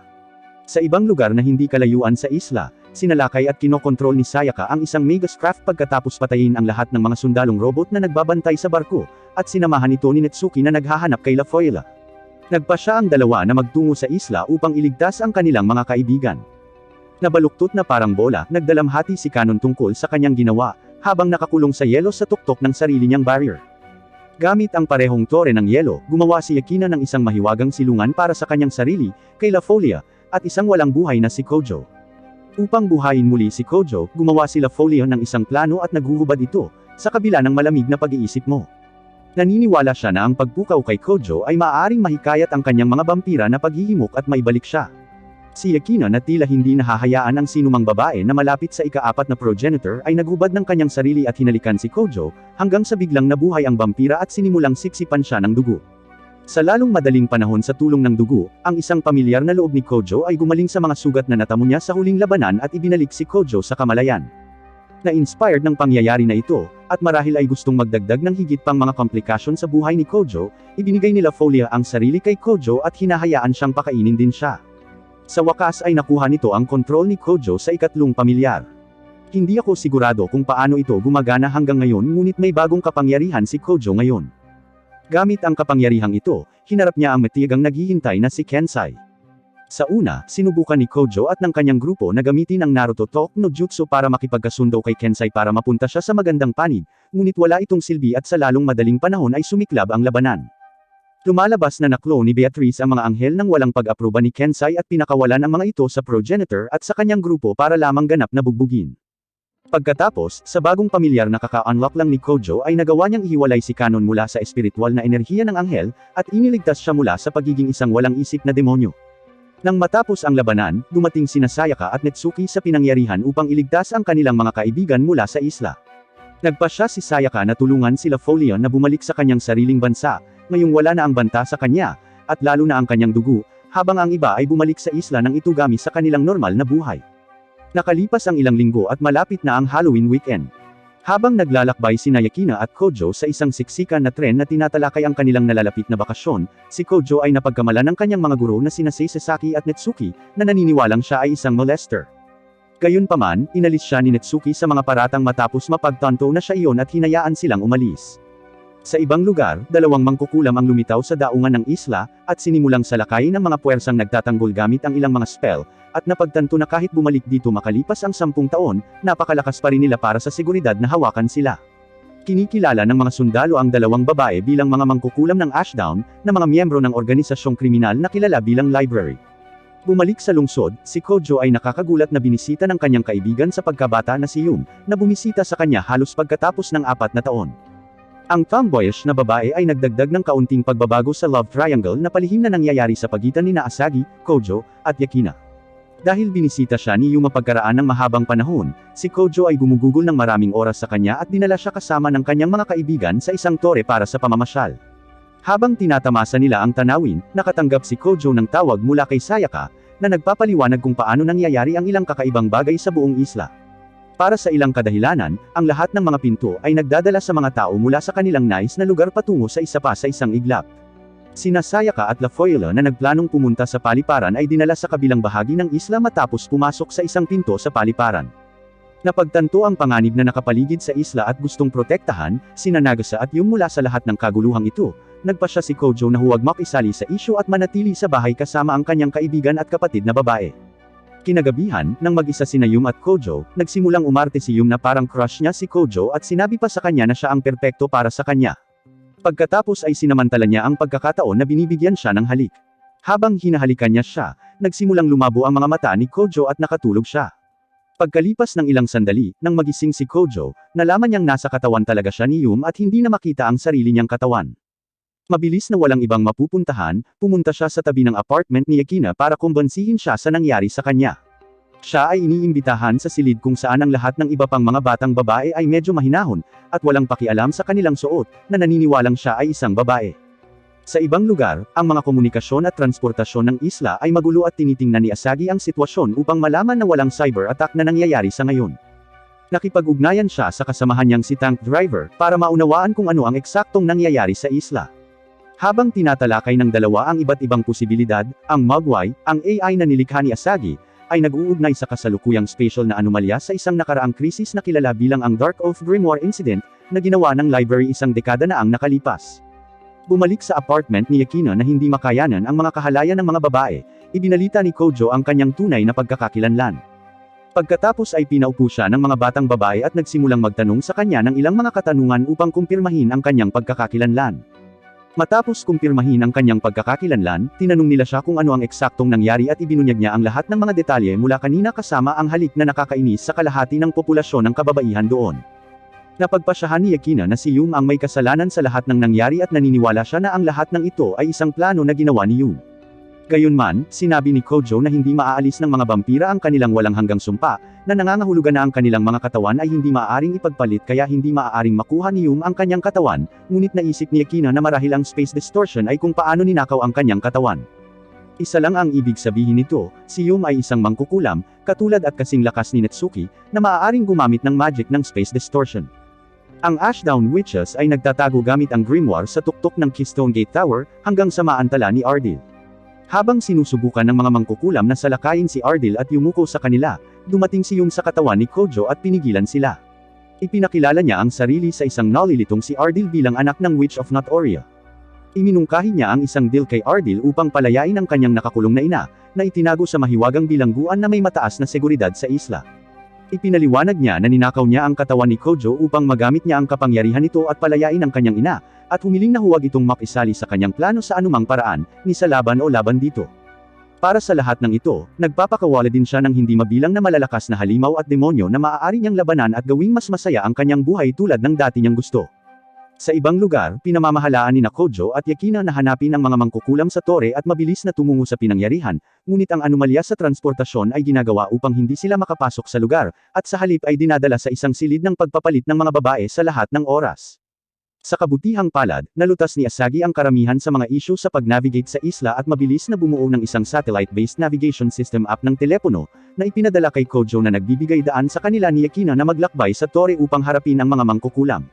Sa ibang lugar na hindi kalayuan sa isla, sinalakay at kinokontrol ni Sayaka ang isang Magus Craft pagkatapos patayin ang lahat ng mga sundalong robot na nagbabantay sa barko, at sinamahan ito ni Netsuki na naghahanap kay LaFoyle. Nagpa siya ang dalawa na magtungo sa isla upang iligtas ang kanilang mga kaibigan. Nabaluktot na parang bola, nagdalamhati si Kanon tungkol sa kanyang ginawa, habang nakakulong sa yelo sa tuktok ng sarili niyang barrier. Gamit ang parehong tore ng yelo, gumawa si Yakina ng isang mahiwagang silungan para sa kanyang sarili, kay LaFoyle, at isang walang buhay na si Kojo. Upang buhayin muli si Kojo, gumawa si LaFoyle ng isang plano at naghuhubad ito, sa kabila ng malamig na pag-iisip mo. Naniniwala siya na ang pagpukaw kay Kojo ay maaaring mahikayat ang kanyang mga vampira na paghihimok at maibalik siya. Si Yakina na tila hindi nahahayaan ang sinumang babae na malapit sa ika-4 na progenitor ay naghubad ng kanyang sarili at hinalikan si Kojo, hanggang sa biglang nabuhay ang vampira at sinimulang siksipan siya ng dugo. Sa lalong madaling panahon sa tulong ng dugo, ang isang pamilyar na loob ni Kojo ay gumaling sa mga sugat na natamo niya sa huling labanan at ibinalik si Kojo sa kamalayan. Na-inspired ng pangyayari na ito, at marahil ay gustong magdagdag ng higit pang mga komplikasyon sa buhay ni Kojo, ibinigay nila Folia ang sarili kay Kojo at hinahayaan siyang pakainin din siya. Sa wakas ay nakuha nito ang kontrol ni Kojo sa ikatlong pamilyar. Hindi ako sigurado kung paano ito gumagana hanggang ngayon ngunit may bagong kapangyarihan si Kojo ngayon. Gamit ang kapangyarihang ito, hinarap niya ang matiyagang naghihintay na si Kensai. Sa una, sinubukan ni Kojo at ng kanyang grupo na gamitin ang Naruto Talk no Jutsu para makipagkasundo kay Kensai para mapunta siya sa magandang panig, ngunit wala itong silbi at sa lalong madaling panahon ay sumiklab ang labanan. Lumalabas na naklo ni Beatrice ang mga anghel ng walang pag-aproba ni Kensai at pinakawalan ang mga ito sa progenitor at sa kanyang grupo para lamang ganap na bugbugin. Pagkatapos, sa bagong pamilyar na kaka-unlock lang ni Kojo ay nagawa niyang ihiwalay si Kanon mula sa espiritual na enerhiya ng anghel, at iniligtas siya mula sa pagiging isang walang isip na demonyo. Nang matapos ang labanan, dumating sina Sayaka at Netsuki sa pinangyarihan upang iligtas ang kanilang mga kaibigan mula sa isla. Nagpasya si Sayaka na tulungan sila Folion na bumalik sa kanyang sariling bansa, ngayong wala na ang banta sa kanya, at lalo na ang kanyang dugo, habang ang iba ay bumalik sa isla ng Itugami sa kanilang normal na buhay. Nakalipas ang ilang linggo at malapit na ang Halloween weekend. Habang naglalakbay sina Yakina at Kojo sa isang siksikan na tren na tinatalakay ang kanilang nalalapit na bakasyon, si Kojo ay napagkamalan ng kanyang mga guro na sina Sasaki at Netsuki, na naniniwalang siya ay isang molester. Gayunpaman, inalis siya ni Netsuki sa mga paratang matapos mapagtanto na siya iyon at hinayaan silang umalis. Sa ibang lugar, dalawang mangkukulam ang lumitaw sa daungan ng isla, at sinimulang salakayin ng mga puwersang nagtatanggol gamit ang ilang mga spell, at napagtanto na kahit bumalik dito makalipas ang 10 taon, napakalakas pa rin nila para sa seguridad na hawakan sila. Kinikilala ng mga sundalo ang dalawang babae bilang mga mangkukulam ng Ashdown, na mga miyembro ng organisasyong kriminal na kilala bilang Library. Bumalik sa lungsod, si Kojo ay nakakagulat na binisita ng kanyang kaibigan sa pagkabata na si Yum, na bumisita sa kanya halos pagkatapos ng 4 na taon. Ang tomboyish na babae ay nagdagdag ng kaunting pagbabago sa love triangle na palihim na nangyayari sa pagitan nina Asagi, Kojo, at Yakina. Dahil binisita siya ni Yuma pagkaraan ng mahabang panahon, si Kojo ay gumugugol ng maraming oras sa kanya at dinala siya kasama ng kanyang mga kaibigan sa isang tore para sa pamamasyal. Habang tinatamasa nila ang tanawin, nakatanggap si Kojo ng tawag mula kay Sayaka, na nagpapaliwanag kung paano nangyayari ang ilang kakaibang bagay sa buong isla. Para sa ilang kadahilanan, ang lahat ng mga pinto ay nagdadala sa mga tao mula sa kanilang nais na lugar patungo sa isa pa sa isang iglap. Sina Sayaka at Lafoyle na nagplanong pumunta sa paliparan ay dinala sa kabilang bahagi ng isla matapos pumasok sa isang pinto sa paliparan. Napagtanto ang panganib na nakapaligid sa isla at gustong protektahan, sina Nagasa at Yum mula sa lahat ng kaguluhang ito, nagpasya si Kojo na huwag makisali sa isyu at manatili sa bahay kasama ang kanyang kaibigan at kapatid na babae. Kinagabihan, nang mag-isa sina Yum at Kojo, nagsimulang umarte si Yum na parang crush niya si Kojo at sinabi pa sa kanya na siya ang perpekto para sa kanya. Pagkatapos ay sinamantala niya ang pagkakataon na binibigyan siya ng halik. Habang hinahalikan niya siya, nagsimulang lumabo ang mga mata ni Kojo at nakatulog siya. Pagkalipas ng ilang sandali, nang magising si Kojo, nalaman niyang nasa katawan talaga siya ni Yum at hindi na makita ang sarili niyang katawan. Mabilis na walang ibang mapupuntahan, pumunta siya sa tabi ng apartment ni Yakina para kumbansihin siya sa nangyari sa kanya. Siya ay iniimbitahan sa silid kung saan ang lahat ng iba pang mga batang babae ay medyo mahinahon, at walang pakialam sa kanilang suot, na naniniwalang siya ay isang babae. Sa ibang lugar, ang mga komunikasyon at transportasyon ng isla ay magulo at tinitingnan ni Asagi ang sitwasyon upang malaman na walang cyber attack na nangyayari sa ngayon. Nakipag-ugnayan siya sa kasamahan niyang si Tank Driver, para maunawaan kung ano ang eksaktong nangyayari sa isla. Habang tinatalakay ng dalawa ang iba't ibang posibilidad, ang Mogwai, ang AI na nilikha ni Asagi, ay nag-uugnay sa kasalukuyang spatial na anomalya sa isang nakaraang krisis na kilala bilang ang Dark Oath Grimoire Incident, na ginawa ng library isang dekada na ang nakalipas. Bumalik sa apartment ni Yakina na hindi makayanan ang mga kahalayan ng mga babae, ibinalita ni Kojo ang kanyang tunay na pagkakakilanlan. Pagkatapos ay pinaupo siya ng mga batang babae at nagsimulang magtanong sa kanya ng ilang mga katanungan upang kumpirmahin ang kanyang pagkakakilanlan. Matapos kumpirmahin ang kanyang pagkakakilanlan, tinanong nila siya kung ano ang eksaktong nangyari at ibinunyag niya ang lahat ng mga detalye mula kanina kasama ang halik na nakakainis sa kalahati ng populasyon ng kababaihan doon. Napagpasyahan ni Yakina na si Yum ang may kasalanan sa lahat ng nangyari at naniniwala siya na ang lahat ng ito ay isang plano na ginawa ni Yum. Gayunman, sinabi ni Kojo na hindi maaalis ng mga vampira ang kanilang walang hanggang sumpa, na nangangahulugan na ang kanilang mga katawan ay hindi maaaring ipagpalit kaya hindi maaaring makuha ni Yum ang kanyang katawan, ngunit naisip ni Yakina na marahil ang space distortion ay kung paano ninakaw ang kanyang katawan. Isa lang ang ibig sabihin nito, si Yum ay isang mangkukulam, katulad at kasing lakas ni Netsuki, na maaaring gumamit ng magic ng space distortion. Ang Ashdown Witches ay nagtatago gamit ang grimoire sa tuktok ng Keystone Gate Tower, hanggang sa maantala ni Ardil. Habang sinusubukan ng mga mangkukulam na salakayin si Ardil at yumuko sa kanila, dumating si Yum sa katawan ni Kojo at pinigilan sila. Ipinakilala niya ang sarili sa isang nalilitong si Ardil bilang anak ng Witch of Notoria. Iminungkahi niya ang isang deal kay Ardil upang palayain ang kanyang nakakulong na ina, na itinago sa mahiwagang bilangguan na may mataas na seguridad sa isla. Ipinaliwanag niya na ninakaw niya ang katawan ni Kojo upang magamit niya ang kapangyarihan nito at palayain ang kanyang ina, at humiling na huwag itong makisali sa kanyang plano sa anumang paraan, ni sa laban o laban dito. Para sa lahat ng ito, nagpapakawala din siya ng hindi mabilang na malalakas na halimaw at demonyo na maaari niyang labanan at gawing mas masaya ang kanyang buhay tulad ng dati niyang gusto. Sa ibang lugar, pinamamahalaan ni Kojo at Yakina na hanapin ang mga mangkukulam sa tore at mabilis na tumungo sa pinangyarihan, ngunit ang anomalya sa transportasyon ay ginagawa upang hindi sila makapasok sa lugar, at sa halip ay dinadala sa isang silid ng pagpapalit ng mga babae sa lahat ng oras. Sa kabutihang palad, nalutas ni Asagi ang karamihan sa mga isyu sa pag-navigate sa isla at mabilis na bumuo ng isang satellite-based navigation system app ng telepono, na ipinadala kay Kojo na nagbibigay daan sa kanila ni Yakina na maglakbay sa tore upang harapin ang mga mangkukulam.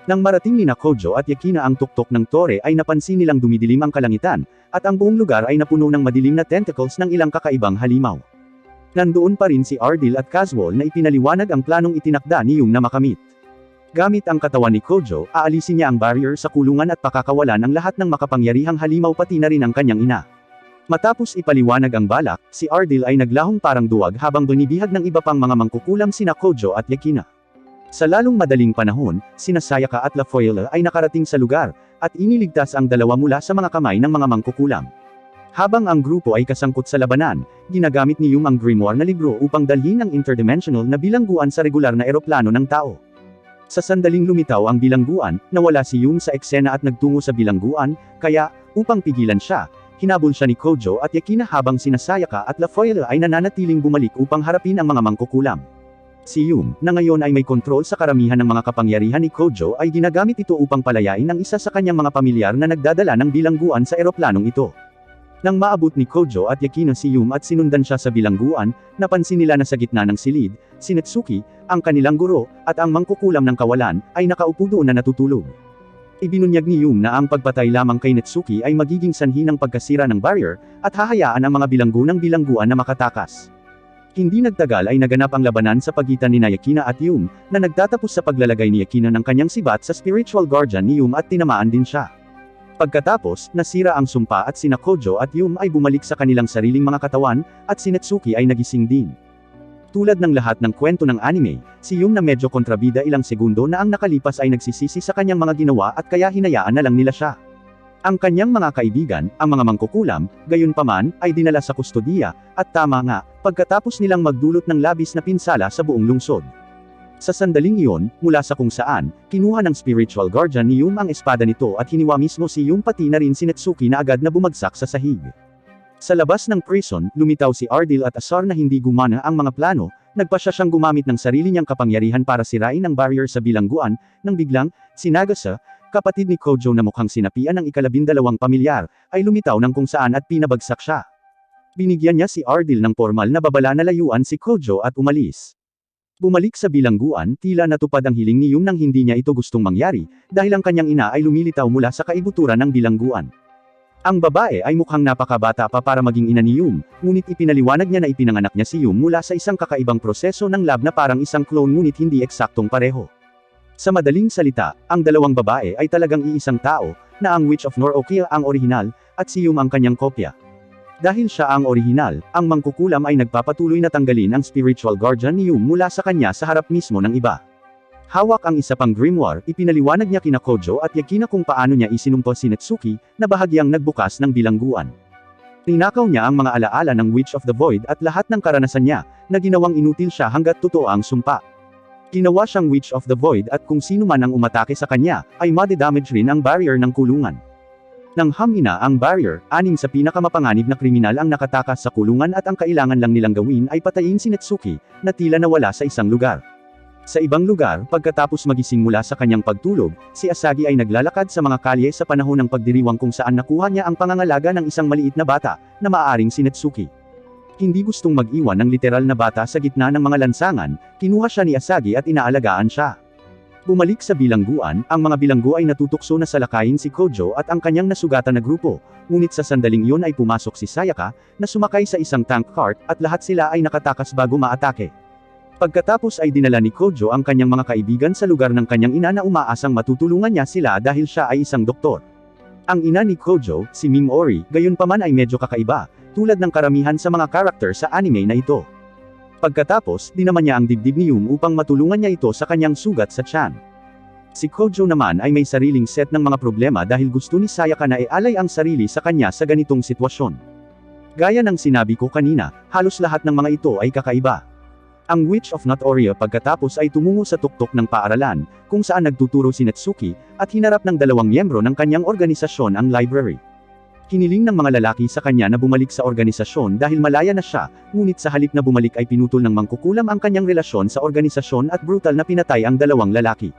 Nang marating ni Kojo at Yakina ang tuktok ng tore ay napansin nilang dumidilim ang kalangitan, at ang buong lugar ay napuno ng madilim na tentacles ng ilang kakaibang halimaw. Nandoon pa rin si Ardil at Caswall na ipinaliwanag ang planong itinakda ni Yum na makamit. Gamit ang katawan ni Kojo, aalisin niya ang barrier sa kulungan at pakakawalan ang lahat ng makapangyarihang halimaw pati na rin ang kanyang ina. Matapos ipaliwanag ang balak, si Ardil ay naglahong parang duwag habang binibihag ng iba pang mga mangkukulam sina Kojo at Yakina. Sa lalong madaling panahon, sina Sayaka at Lafoyle ay nakarating sa lugar, at iniligtas ang dalawa mula sa mga kamay ng mga mangkukulam. Habang ang grupo ay kasangkot sa labanan, ginagamit ni Yum ang grimoire na libro upang dalhin ang interdimensional na bilangguan sa regular na eroplano ng tao. Sa sandaling lumitaw ang bilangguan, nawala si Yum sa eksena at nagtungo sa bilangguan, kaya, upang pigilan siya, hinabol siya ni Kojo at Yakina habang sina Sayaka at Lafoyle ay nananatiling bumalik upang harapin ang mga mangkukulam. Si Yum, na ngayon ay may kontrol sa karamihan ng mga kapangyarihan ni Kojo ay ginagamit ito upang palayain ang isa sa kanyang mga pamilyar na nagdadala ng bilangguan sa eroplanong ito. Nang maabot ni Kojo at Yakina si Yum at sinundan siya sa bilangguan, napansin nila na sa gitna ng silid, si Netsuki, ang kanilang guro, at ang mangkukulam ng kawalan, ay nakaupo doon na natutulog. Ibinunyag ni Yum na ang pagpatay lamang kay Netsuki ay magiging sanhi ng pagkasira ng barrier, at hahayaan ang mga bilanggo ng bilangguan na makatakas. Hindi nagtagal ay naganap ang labanan sa pagitan ni Yakina at Yum, na nagtatapos sa paglalagay ni Yakina ng kanyang sibat sa spiritual guardian ni Yum at tinamaan din siya. Pagkatapos, nasira ang sumpa at sina Kojo at Yum ay bumalik sa kanilang sariling mga katawan, at si Netsuki ay nagising din. Tulad ng lahat ng kwento ng anime, si Yum na medyo kontrabida ilang segundo na ang nakalipas ay nagsisisi sa kanyang mga ginawa at kaya hinayaan na lang nila siya. Ang kanyang mga kaibigan, ang mga mangkukulam, gayunpaman, ay dinala sa kustodiya, at tama nga, pagkatapos nilang magdulot ng labis na pinsala sa buong lungsod. Sa sandaling iyon, mula sa kung saan, kinuha ng spiritual guardian ni Yum ang espada nito at hiniwa mismo si Yum pati na rin si Netsuki na agad na bumagsak sa sahig. Sa labas ng prison, lumitaw si Ardil at Asar na hindi gumana ang mga plano, nagpasya siyang gumamit ng sarili niyang kapangyarihan para sirain ang barrier sa bilangguan, nang biglang, si Nagasa, kapatid ni Kojo na mukhang sinapian ng ika-12 pamilyar, ay lumitaw ng kung saan at pinabagsak siya. Binigyan niya si Ardil ng formal na babala na layuan si Kojo at umalis. Bumalik sa bilangguan, tila natupad ang hiling ni Yum nang hindi niya ito gustong mangyari, dahil ang kanyang ina ay lumilitaw mula sa kaibuturan ng bilangguan. Ang babae ay mukhang napakabata pa para maging ina ni Yum, ngunit ipinaliwanag niya na ipinanganak niya si Yum mula sa isang kakaibang proseso ng lab na parang isang clone ngunit hindi eksaktong pareho. Sa madaling salita, ang dalawang babae ay talagang iisang tao, na ang Witch of Nor-Okia ang orihinal, at si Yum ang kanyang kopya. Dahil siya ang orihinal, ang mangkukulam ay nagpapatuloy na tanggalin ang spiritual guardian ni Yum mula sa kanya sa harap mismo ng iba. Hawak ang isa pang grimoire, ipinaliwanag niya kina Kojo at Yakina kung paano niya isinumpa si Netsuki, na bahagyang nagbukas ng bilangguan. Ninakaw niya ang mga alaala ng Witch of the Void at lahat ng karanasan niya, na ginawang inutil siya hanggat totoo ang sumpa. Ginawa siyang Witch of the Void at kung sino man ang umatake sa kanya, ay madidamage rin ang barrier ng kulungan. Nang hamina ang barrier, 6 sa pinakamapanganib na kriminal ang nakatakas sa kulungan at ang kailangan lang nilang gawin ay patayin si Netsuki, na tila nawala sa isang lugar. Sa ibang lugar, pagkatapos magising mula sa kanyang pagtulog, si Asagi ay naglalakad sa mga kalye sa panahon ng pagdiriwang kung saan nakuha niya ang pangangalaga ng isang maliit na bata, na maaaring si Netsuki. Hindi gustong mag-iwan ng literal na bata sa gitna ng mga lansangan, kinuha siya ni Asagi at inaalagaan siya. Bumalik sa bilangguan, ang mga bilanggo ay natutukso na salakayin si Kojo at ang kanyang nasugatan na grupo, ngunit sa sandaling iyon ay pumasok si Sayaka, na sumakay sa isang tank cart, at lahat sila ay nakatakas bago maatake. Pagkatapos ay dinala ni Kojo ang kanyang mga kaibigan sa lugar ng kanyang ina na umaasang matutulungan niya sila dahil siya ay isang doktor. Ang ina ni Kojo, si Mim Ori, gayunpaman ay medyo kakaiba, tulad ng karamihan sa mga karakter sa anime na ito. Pagkatapos, dinaman niya ang dibdib ni Yum upang matulungan niya ito sa kanyang sugat sa tiyan. Si Kojo naman ay may sariling set ng mga problema dahil gusto ni Sayaka na ialay ang sarili sa kanya sa ganitong sitwasyon. Gaya ng sinabi ko kanina, halos lahat ng mga ito ay kakaiba. Ang Witch of Notoria pagkatapos ay tumungo sa tuktok ng paaralan, kung saan nagtuturo si Natsuki, at hinarap ng dalawang miyembro ng kanyang organisasyon ang library. Hiniling ng mga lalaki sa kanya na bumalik sa organisasyon dahil malaya na siya, ngunit sa halip na bumalik ay pinutol ng mangkukulam ang kanyang relasyon sa organisasyon at brutal na pinatay ang dalawang lalaki.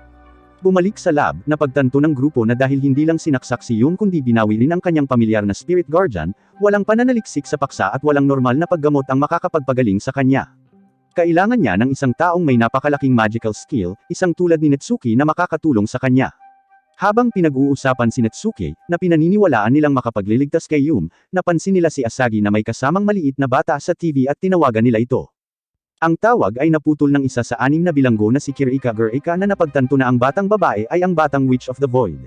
Bumalik sa lab, napagtanto ng grupo na dahil hindi lang sinaksak si Yun kundi binawi rin ang kanyang pamilyar na spirit guardian, walang pananaliksik sa paksa at walang normal na paggamot ang makakapagpagaling sa kanya. Kailangan niya ng isang taong may napakalaking magical skill, isang tulad ni Natsuki na makakatulong sa kanya. Habang pinag-uusapan si Natsuki, na pinaniniwalaan nilang makapagliligtas kay Yum, napansin nila si Asagi na may kasamang maliit na bata sa TV at tinawagan nila ito. Ang tawag ay naputol ng isa sa 6 na bilanggo na si Kirika Gurika na napagtanto na ang batang babae ay ang batang Witch of the Void.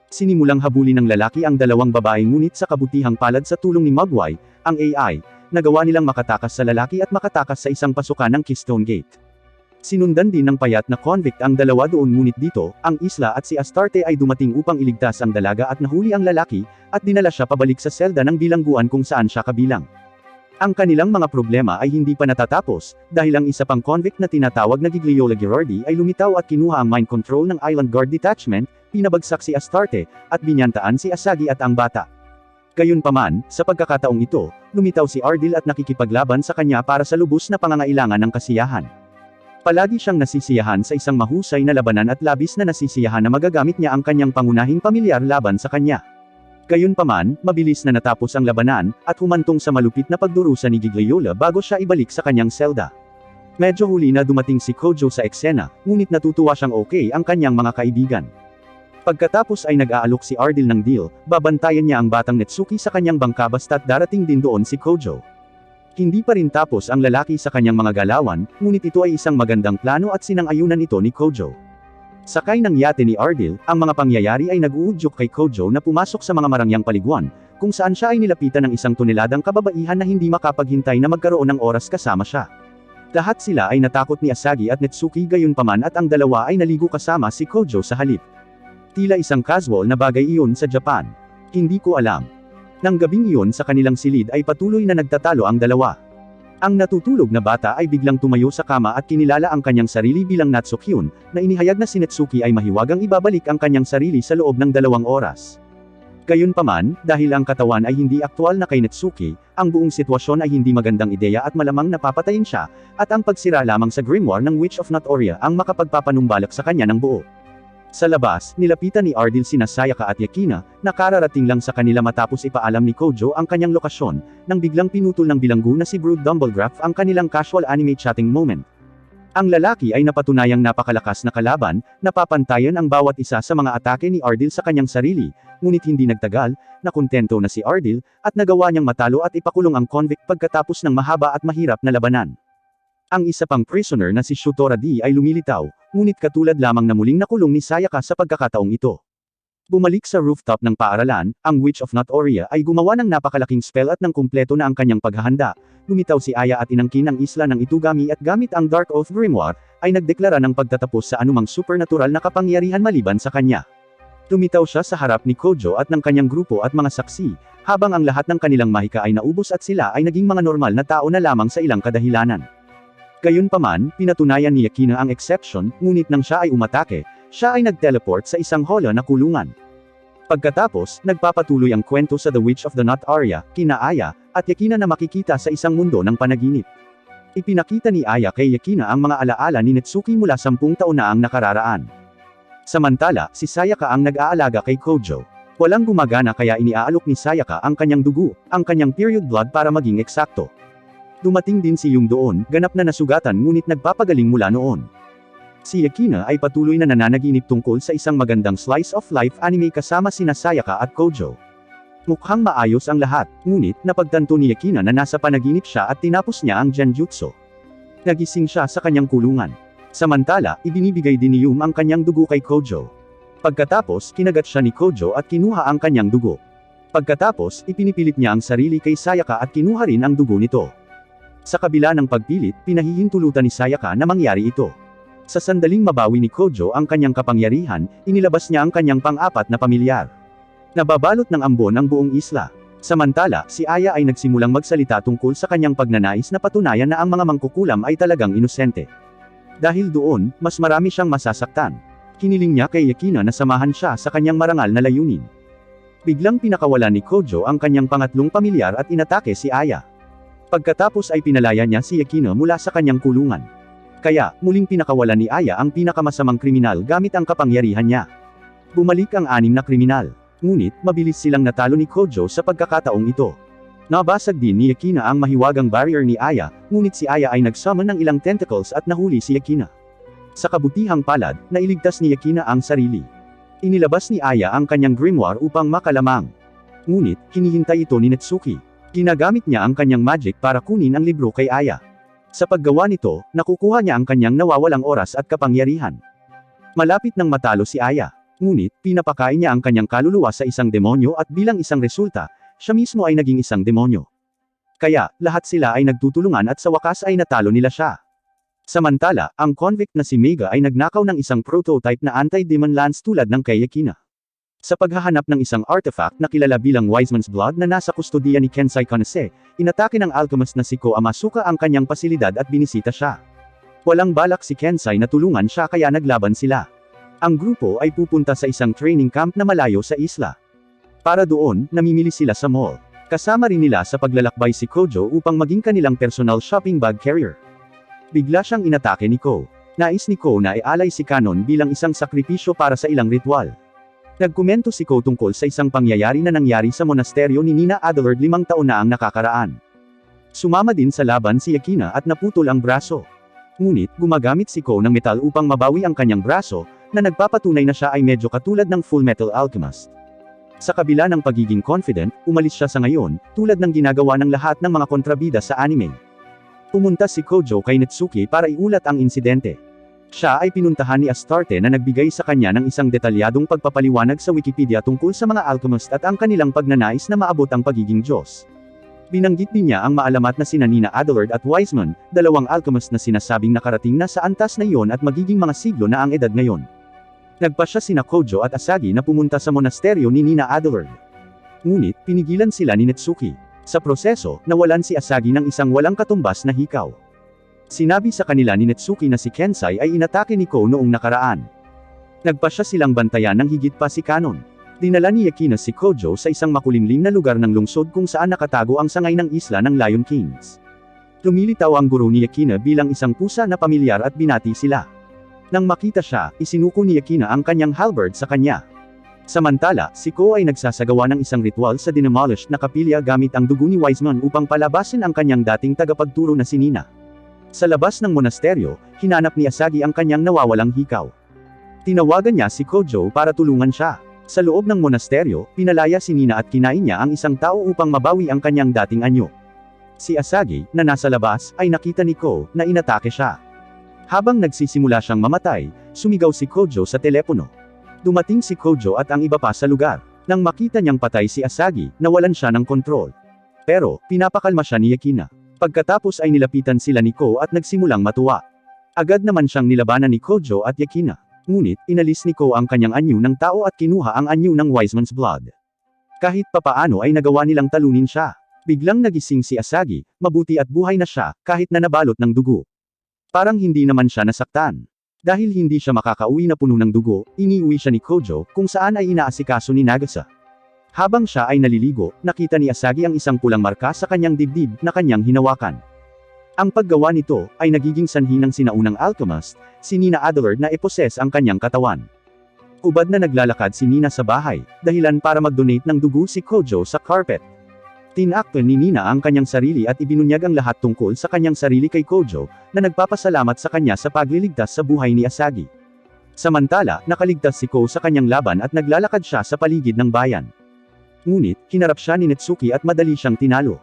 Sinimulang habulin ng lalaki ang dalawang babae ngunit sa kabutihang palad sa tulong ni Mogwai, ang AI, nagawa nilang makatakas sa lalaki at makatakas sa isang pasukan ng Keystone Gate. Sinundan din ng payat na convict ang dalawa doon ngunit dito, ang Isla at si Astarte ay dumating upang iligtas ang dalaga at nahuli ang lalaki, at dinala siya pabalik sa selda ng bilangguan kung saan siya kabilang. Ang kanilang mga problema ay hindi pa natatapos, dahil ang isa pang convict na tinatawag na Gigliola Girardi ay lumitaw at kinuha ang mind control ng Island Guard Detachment, pinabagsak si Astarte, at binyantaan si Asagi at ang bata. Gayunpaman, sa pagkakataong ito, lumitaw si Ardil at nakikipaglaban sa kanya para sa lubos na pangangailangan ng kasiyahan. Palagi siyang nasisiyahan sa isang mahusay na labanan at labis na nasisiyahan na magagamit niya ang kanyang pangunahing pamilyar laban sa kanya. Gayunpaman, mabilis na natapos ang labanan, at humantong sa malupit na pagdurusa ni Gigliola bago siya ibalik sa kanyang selda. Medyo huli na dumating si Kojo sa eksena, ngunit natutuwa siyang okay ang kanyang mga kaibigan. Pagkatapos ay nag-aalok si Ardil ng deal, babantayan niya ang batang Natsuki sa kanyang bangka basta't darating din doon si Kojo. Hindi pa rin tapos ang lalaki sa kanyang mga galawan, ngunit ito ay isang magandang plano at sinang-ayunan ito ni Kojo. Sakay ng yate ni Ardil, ang mga pangyayari ay nag-uudyok kay Kojo na pumasok sa mga marangyang paliguan, kung saan siya ay nilapitan ng isang toneladang kababaihan na hindi makapaghintay na magkaroon ng oras kasama siya. Lahat sila ay natakot ni Asagi at Natsuki gayunpaman at ang dalawa ay naligo kasama si Kojo sa halip. Tila isang casual na bagay iyon sa Japan. Hindi ko alam. Nang gabing iyon sa kanilang silid ay patuloy na nagtatalo ang dalawa. Ang natutulog na bata ay biglang tumayo sa kama at kinilala ang kanyang sarili bilang Natsukyun, na inihayag na si Natsuki ay mahiwagang ibabalik ang kanyang sarili sa loob ng 2 oras. Gayunpaman, dahil ang katawan ay hindi aktwal na kay Natsuki, ang buong sitwasyon ay hindi magandang ideya at malamang napapatayin siya, at ang pagsira lamang sa grimoire ng Witch of Notoria ang makapagpapanumbalak sa kanya ng buo. Sa labas, nilapitan ni Ardil sina Sayaka at Yakina, na kararating lang sa kanila matapos ipaalam ni Kojo ang kanyang lokasyon, nang biglang pinutol ng bilanggo na si Brood Dumblegraph ang kanilang casual anime chatting moment. Ang lalaki ay napatunayang napakalakas na kalaban, napapantayan ang bawat isa sa mga atake ni Ardil sa kanyang sarili, ngunit hindi nagtagal, nakontento na si Ardil, at nagawa niyang matalo at ipakulong ang convict pagkatapos ng mahaba at mahirap na labanan. Ang isa pang prisoner na si Shutora D ay lumilitaw, ngunit katulad lamang na muling nakulong ni Sayaka sa pagkakataong ito. Bumalik sa rooftop ng paaralan, ang Witch of Notoria ay gumawa ng napakalaking spell at nang kumpleto na ang kanyang paghahanda, lumitaw si Aya at inangkin ang isla ng Itugami at gamit ang Dark Oath Grimoire, ay nagdeklara ng pagtatapos sa anumang supernatural na kapangyarihan maliban sa kanya. Tumitaw siya sa harap ni Kojo at ng kanyang grupo at mga saksi, habang ang lahat ng kanilang mahika ay naubos at sila ay naging mga normal na tao na lamang sa ilang kadahilanan. Gayunpaman, pinatunayan ni Yakina ang exception, ngunit nang siya ay umatake, siya ay nag-teleport sa isang holo na kulungan. Pagkatapos, nagpapatuloy ang kwento sa The Witch of the Notoria, kina Aya, at Yakina na makikita sa isang mundo ng panaginip. Ipinakita ni Aya kay Yakina ang mga alaala ni Natsuki mula 10 taon na ang nakararaan. Samantala, si Sayaka ang nag-aalaga kay Kojo. Walang gumagana kaya iniaalok ni Sayaka ang kanyang dugo, ang kanyang period blood para maging eksakto. Dumating din si Yung doon, ganap na nasugatan ngunit nagpapagaling mula noon. Si Yakina ay patuloy na nananaginip tungkol sa isang magandang slice of life anime kasama sina Sayaka at Kojo. Mukhang maayos ang lahat, ngunit napagtanto ni Yakina na nasa panaginip siya at tinapos niya ang Genjutsu. Nagising siya sa kanyang kulungan. Samantala, ibinibigay din ni Yung ang kanyang dugo kay Kojo. Pagkatapos, kinagat siya ni Kojo at kinuha ang kanyang dugo. Pagkatapos, ipinipilit niya ang sarili kay Sayaka at kinuha rin ang dugo nito. Sa kabila ng pagpilit, pinahihintulutan ni Sayaka na mangyari ito. Sa sandaling mabawi ni Kojo ang kanyang kapangyarihan, inilabas niya ang kanyang pang-4 na pamilyar. Nababalot ng ambon ang buong isla. Samantala, si Aya ay nagsimulang magsalita tungkol sa kanyang pagnanais na patunayan na ang mga mangkukulam ay talagang inosente. Dahil doon, mas marami siyang masasaktan. Hiniling niya kay Yakina na samahan siya sa kanyang marangal na layunin. Biglang pinakawala ni Kojo ang kanyang pangatlong pamilyar at inatake si Aya. Pagkatapos ay pinalaya niya si Yakina mula sa kanyang kulungan. Kaya, muling pinakawalan ni Aya ang pinakamasamang kriminal gamit ang kapangyarihan niya. Bumalik ang 6 na kriminal. Ngunit, mabilis silang natalo ni Kojo sa pagkakataong ito. Nabasag din ni Yakina ang mahiwagang barrier ni Aya, ngunit si Aya ay nagsummon ng ilang tentacles at nahuli si Yakina. Sa kabutihang palad, nailigtas ni Yakina ang sarili. Inilabas ni Aya ang kanyang grimoire upang makalamang. Ngunit, hinihintay ito ni Natsuki. Ginagamit niya ang kanyang magic para kunin ang libro kay Aya. Sa paggawa nito, nakukuha niya ang kanyang nawawalang oras at kapangyarihan. Malapit nang matalo si Aya. Ngunit, pinapakain niya ang kanyang kaluluwa sa isang demonyo at bilang isang resulta, siya mismo ay naging isang demonyo. Kaya, lahat sila ay nagtutulungan at sa wakas ay natalo nila siya. Samantala, ang convict na si Mega ay nagnakaw ng isang prototype na anti-demon lance tulad ng kay Yakina. Sa paghahanap ng isang artifact na kilala bilang Wiseman's Blood na nasa kustodiya ni Kensai Kanase, inatake ng alchemist na si Ko Amasuka ang kanyang pasilidad at binisita siya. Walang balak si Kensai na tulungan siya kaya naglaban sila. Ang grupo ay pupunta sa isang training camp na malayo sa isla. Para doon, namimili sila sa mall. Kasama rin nila sa paglalakbay si Kojo upang maging kanilang personal shopping bag carrier. Bigla siyang inatake ni Ko. Nais ni Ko na ialay si Kanon bilang isang sakripisyo para sa ilang ritual. Nagkomento si Ko tungkol sa isang pangyayari na nangyari sa monasteryo ni Nina Adelaide 5 taon na ang nakakaraan. Sumama din sa laban si Yakina at naputol ang braso. Ngunit, gumagamit si Ko ng metal upang mabawi ang kanyang braso, na nagpapatunay na siya ay medyo katulad ng Full Metal Alchemist. Sa kabila ng pagiging confident, umalis siya sa ngayon, tulad ng ginagawa ng lahat ng mga kontrabida sa anime. Pumunta si Kojo kay Natsuki para iulat ang insidente. Siya ay pinuntahan ni Astarte na nagbigay sa kanya ng isang detalyadong pagpapaliwanag sa Wikipedia tungkol sa mga alchemist at ang kanilang pagnanais na maabot ang pagiging Diyos. Binanggit din niya ang maalamat na sina Nina Adelaide at Wiseman, dalawang alchemist na sinasabing nakarating na sa antas na iyon at magiging mga siglo na ang edad ngayon. Nagpasya sina Kojo at Asagi na pumunta sa monasteryo ni Nina Adelaide. Ngunit, pinigilan sila ni Natsuki. Sa proseso, nawalan si Asagi ng isang walang katumbas na hikaw. Sinabi sa kanila ni Natsuki na si Kensai ay inatake ni Ko noong nakaraan. Nagpasya silang bantayan ng higit pa si Kanon. Dinala ni Yakina si Kojo sa isang makulimlim na lugar ng lungsod kung saan nakatago ang sangay ng isla ng Lion Kings. Lumilitaw ang guro ni Yakina bilang isang pusa na pamilyar at binati sila. Nang makita siya, isinuko ni Yakina ang kanyang halberd sa kanya. Samantala, si Ko ay nagsasagawa ng isang ritual sa demolished na kapilya gamit ang dugo ni Wiseman upang palabasin ang kanyang dating tagapagturo na si Nina. Sa labas ng monasteryo, hinanap ni Asagi ang kanyang nawawalang hikaw. Tinawagan niya si Kojo para tulungan siya. Sa loob ng monasteryo, pinalaya si Nina at kinain niya ang isang tao upang mabawi ang kanyang dating anyo. Si Asagi, na nasa labas, ay nakita ni Ko na inatake siya. Habang nagsisimula siyang mamatay, sumigaw si Kojo sa telepono. Dumating si Kojo at ang iba pa sa lugar. Nang makita niyang patay si Asagi, nawalan siya ng kontrol. Pero, pinapakalma siya ni Yakina. Pagkatapos ay nilapitan sila ni Ko at nagsimulang matuwa. Agad naman siyang nilabanan ni Kojo at Yakina. Ngunit, inalis ni Ko ang kanyang anyo ng tao at kinuha ang anyo ng Wiseman's Blood. Kahit papaano ay nagawa nilang talunin siya. Biglang nagising si Asagi, mabuti at buhay na siya, kahit na nabalot ng dugo. Parang hindi naman siya nasaktan. Dahil hindi siya makakauwi na puno ng dugo, iniuwi siya ni Kojo, kung saan ay inaasikaso ni Nagasa. Habang siya ay naliligo, nakita ni Asagi ang isang pulang marka sa kanyang dibdib na kanyang hinawakan. Ang paggawa nito ay nagiging sanhi ng sinaunang alchemist, si Nina Adelaide na iposes ang kanyang katawan. Hubad na naglalakad si Nina sa bahay, dahilan para mag-donate ng dugo si Kojo sa carpet. Tinakto ni Nina ang kanyang sarili at ibinunyag ang lahat tungkol sa kanyang sarili kay Kojo, na nagpapasalamat sa kanya sa pagliligtas sa buhay ni Asagi. Samantala, nakaligtas si Ko sa kanyang laban at naglalakad siya sa paligid ng bayan. Ngunit, hinarap siya ni Natsuki at madali siyang tinalo.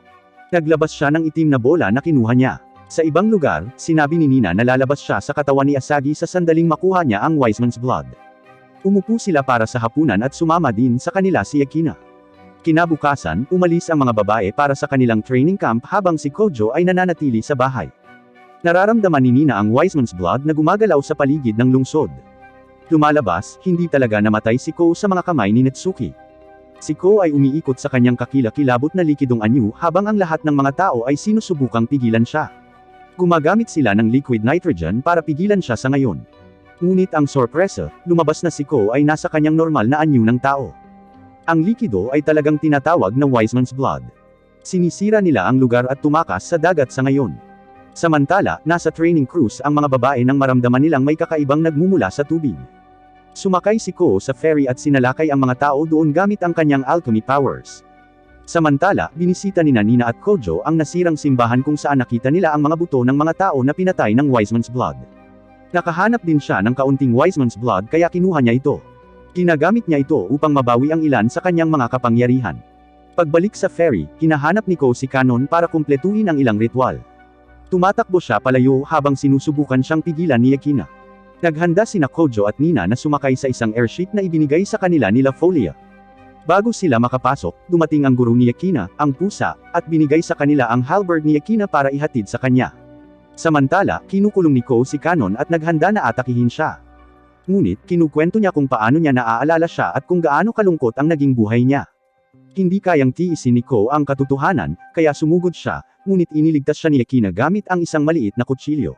Naglabas siya ng itim na bola na kinuha niya. Sa ibang lugar, sinabi ni Nina na lalabas siya sa katawan ni Asagi sa sandaling makuha niya ang Wiseman's Blood. Umupo sila para sa hapunan at sumama din sa kanila si Yakina. Kinabukasan, umalis ang mga babae para sa kanilang training camp habang si Kojo ay nananatili sa bahay. Nararamdaman ni Nina ang Wiseman's Blood na gumagalaw sa paligid ng lungsod. Lumalabas, hindi talaga namatay si Ko sa mga kamay ni Natsuki. Si Ko ay umiikot sa kanyang kakilakilabot na likidong anyo habang ang lahat ng mga tao ay sinusubukang pigilan siya. Gumagamit sila ng liquid nitrogen para pigilan siya sa ngayon. Ngunit ang sorpresa, lumabas na si Ko ay nasa kanyang normal na anyo ng tao. Ang likido ay talagang tinatawag na Wiseman's Blood. Sinisira nila ang lugar at tumakas sa dagat sa ngayon. Samantala, nasa training cruise ang mga babae nang maramdaman nilang may kakaibang nagmumula sa tubig. Sumakay si Ko sa ferry at sinalakay ang mga tao doon gamit ang kanyang alchemy powers. Samantala, binisita ni Nina at Kojo ang nasirang simbahan kung saan nakita nila ang mga buto ng mga tao na pinatay ng Wiseman's Blood. Nakahanap din siya ng kaunting Wiseman's Blood kaya kinuha niya ito. Ginagamit niya ito upang mabawi ang ilan sa kanyang mga kapangyarihan. Pagbalik sa ferry, hinahanap ni Ko si Kanon para kumpletuhin ang ilang ritual. Tumatakbo siya palayo habang sinusubukan siyang pigilan ni Yakina. Naghanda sina Kojo at Nina na sumakay sa isang airship na ibinigay sa kanila nila Folia. Bago sila makapasok, dumating ang guro ni Yakina, ang pusa, at binigay sa kanila ang halberd ni Yakina para ihatid sa kanya. Samantala, kinukulong ni Ko si Kanon at naghanda na atakihin siya. Ngunit, kinukwento niya kung paano niya naaalala siya at kung gaano kalungkot ang naging buhay niya. Hindi kayang tiisin ni Ko ang katotohanan, kaya sumugod siya, ngunit iniligtas siya ni Yakina gamit ang isang maliit na kutsilyo.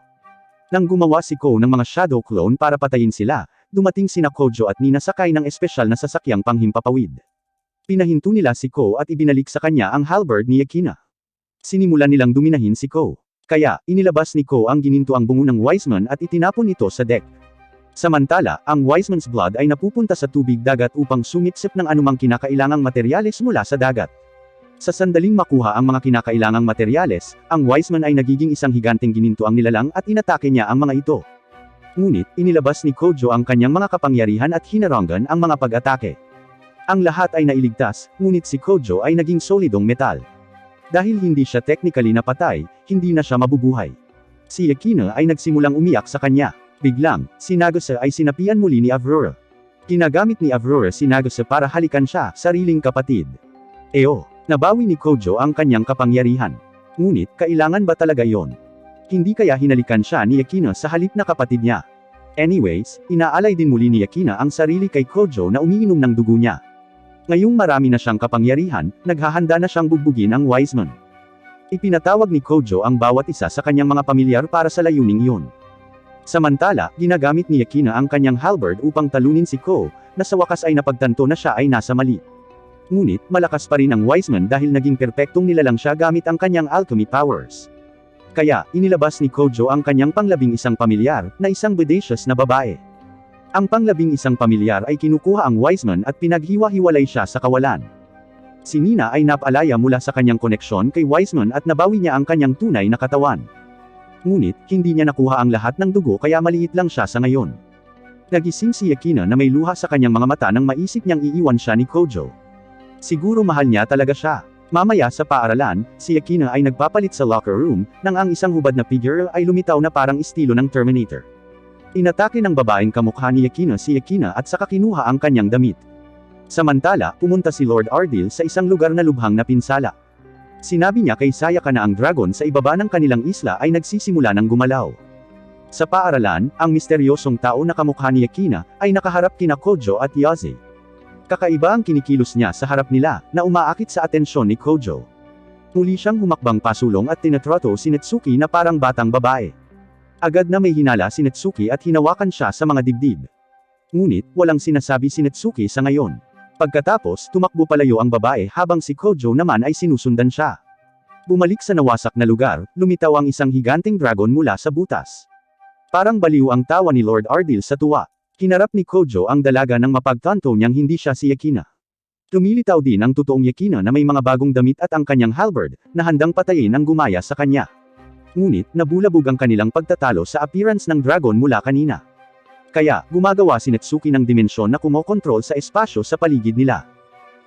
Nang gumawa si Ko ng mga shadow clone para patayin sila, dumating sina Kojo at Nina sakay ng espesyal na sasakyang panghimpapawid. Pinahinto nila si Ko at ibinalik sa kanya ang halberd ni Yakina. Sinimulan nilang duminahin si Ko. Kaya, inilabas ni Ko ang ginintuang bungo ng Wiseman at itinapon ito sa deck. Samantala, ang Wiseman's Blood ay napupunta sa tubig dagat upang sumipsip ng anumang kinakailangang materyales mula sa dagat. Sa sandaling makuha ang mga kinakailangang materyales, ang Wiseman ay nagiging isang higanteng ginintuang nilalang at inatake niya ang mga ito. Ngunit, inilabas ni Kojo ang kanyang mga kapangyarihan at hinaranggan ang mga pag-atake. Ang lahat ay nailigtas, ngunit si Kojo ay naging solidong metal. Dahil hindi siya technically napatay, hindi na siya mabubuhay. Si Yakina ay nagsimulang umiyak sa kanya. Biglang, si Nagase ay sinapian muli ni Aurora. Ginagamit ni Aurora si Nagase para halikan siya, sariling kapatid. Nabawi ni Kojo ang kanyang kapangyarihan. Ngunit, kailangan ba talaga yon? Hindi kaya hinalikan siya ni Yakina sa halip na kapatid niya. Anyways, inaalay din muli ni Yakina ang sarili kay Kojo na umiinom ng dugo niya. Ngayong marami na siyang kapangyarihan, naghahanda na siyang bugbugin ang Wiseman. Ipinatawag ni Kojo ang bawat isa sa kanyang mga pamilyar para sa layuning iyon. Samantala, ginagamit ni Yakina ang kanyang halberd upang talunin si Ko, na sa wakas ay napagtanto na siya ay nasa mali. Ngunit, malakas pa rin ang Wiseman dahil naging perpektong nilalang siya gamit ang kanyang alchemy powers. Kaya, inilabas ni Kojo ang kanyang panglabing-isang pamilyar, na isang bodacious na babae. Ang panglabing-isang pamilyar ay kinukuha ang Wiseman at pinaghiwa-hiwalay siya sa kawalan. Si Nina ay napalaya mula sa kanyang koneksyon kay Wiseman at nabawi niya ang kanyang tunay na katawan. Ngunit, hindi niya nakuha ang lahat ng dugo kaya maliit lang siya sa ngayon. Nagising si Yakina na may luha sa kanyang mga mata nang maisip niyang iiwan siya ni Kojo. Siguro mahal niya talaga siya. Mamaya sa paaralan, si Yakina ay nagpapalit sa locker room, nang ang isang hubad na figure ay lumitaw na parang estilo ng Terminator. Inatake ng babaeng kamukha ni Yakina si Yakina at saka kinuha ang kanyang damit. Samantala, pumunta si Lord Ardil sa isang lugar na lubhang na pinsala. Sinabi niya kay Sayaka na ang dragon sa ibaba ng kanilang isla ay nagsisimula ng gumalaw. Sa paaralan, ang misteryosong tao na kamukha ni Yakina, ay nakaharap kina Kojo at Yaze. Kakaiba ang kinikilos niya sa harap nila, na umaakit sa atensyon ni Kojo. Muli siyang humakbang pasulong at tinatrato si Netsuki na parang batang babae. Agad na may hinala si Netsuki at hinawakan siya sa mga dibdib. Ngunit, walang sinasabi si Netsuki sa ngayon. Pagkatapos, tumakbo palayo ang babae habang si Kojo naman ay sinusundan siya. Bumalik sa nawasak na lugar, lumitaw ang isang higanteng dragon mula sa butas. Parang baliw ang tawa ni Lord Ardil sa tuwa. Hinarap ni Kojo ang dalaga nang mapagtanto niyang hindi siya si Yakina. Lumilitaw din ang totoong Yakina na may mga bagong damit at ang kanyang halberd, na handang patayin ang gumaya sa kanya. Ngunit, nabulabog ang kanilang pagtatalo sa appearance ng dragon mula kanina. Kaya, gumagawa si Netsuki ng dimensyon na kumokontrol sa espasyo sa paligid nila.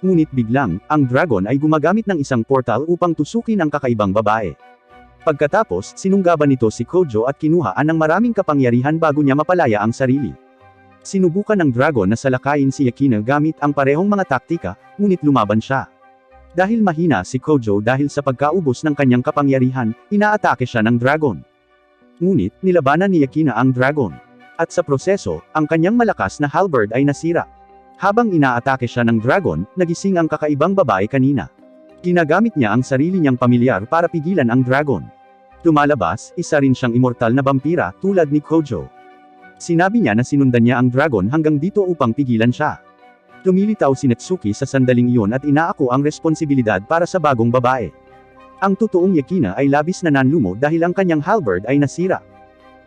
Ngunit biglang, ang dragon ay gumagamit ng isang portal upang tusukin ang kakaibang babae. Pagkatapos, sinunggaban nito si Kojo at kinuhaan ng maraming kapangyarihan bago niya mapalaya ang sarili. Sinubukan ng dragon na salakayin si Yakina gamit ang parehong mga taktika, ngunit lumaban siya. Dahil mahina si Kojo dahil sa pagkaubos ng kanyang kapangyarihan, inaatake siya ng dragon. Ngunit, nilabanan ni Yakina ang dragon. At sa proseso, ang kanyang malakas na halberd ay nasira. Habang inaatake siya ng dragon, nagising ang kakaibang babae kanina. Ginagamit niya ang sarili niyang pamilyar para pigilan ang dragon. Lumalabas, isa rin siyang immortal na vampira, tulad ni Kojo. Sinabi niya na sinundan niya ang dragon hanggang dito upang pigilan siya. Lumilitaw si Natsuki sa sandaling iyon at inaako ang responsibilidad para sa bagong babae. Ang totoong Yakina ay labis na nanlumo dahil ang kanyang halberd ay nasira.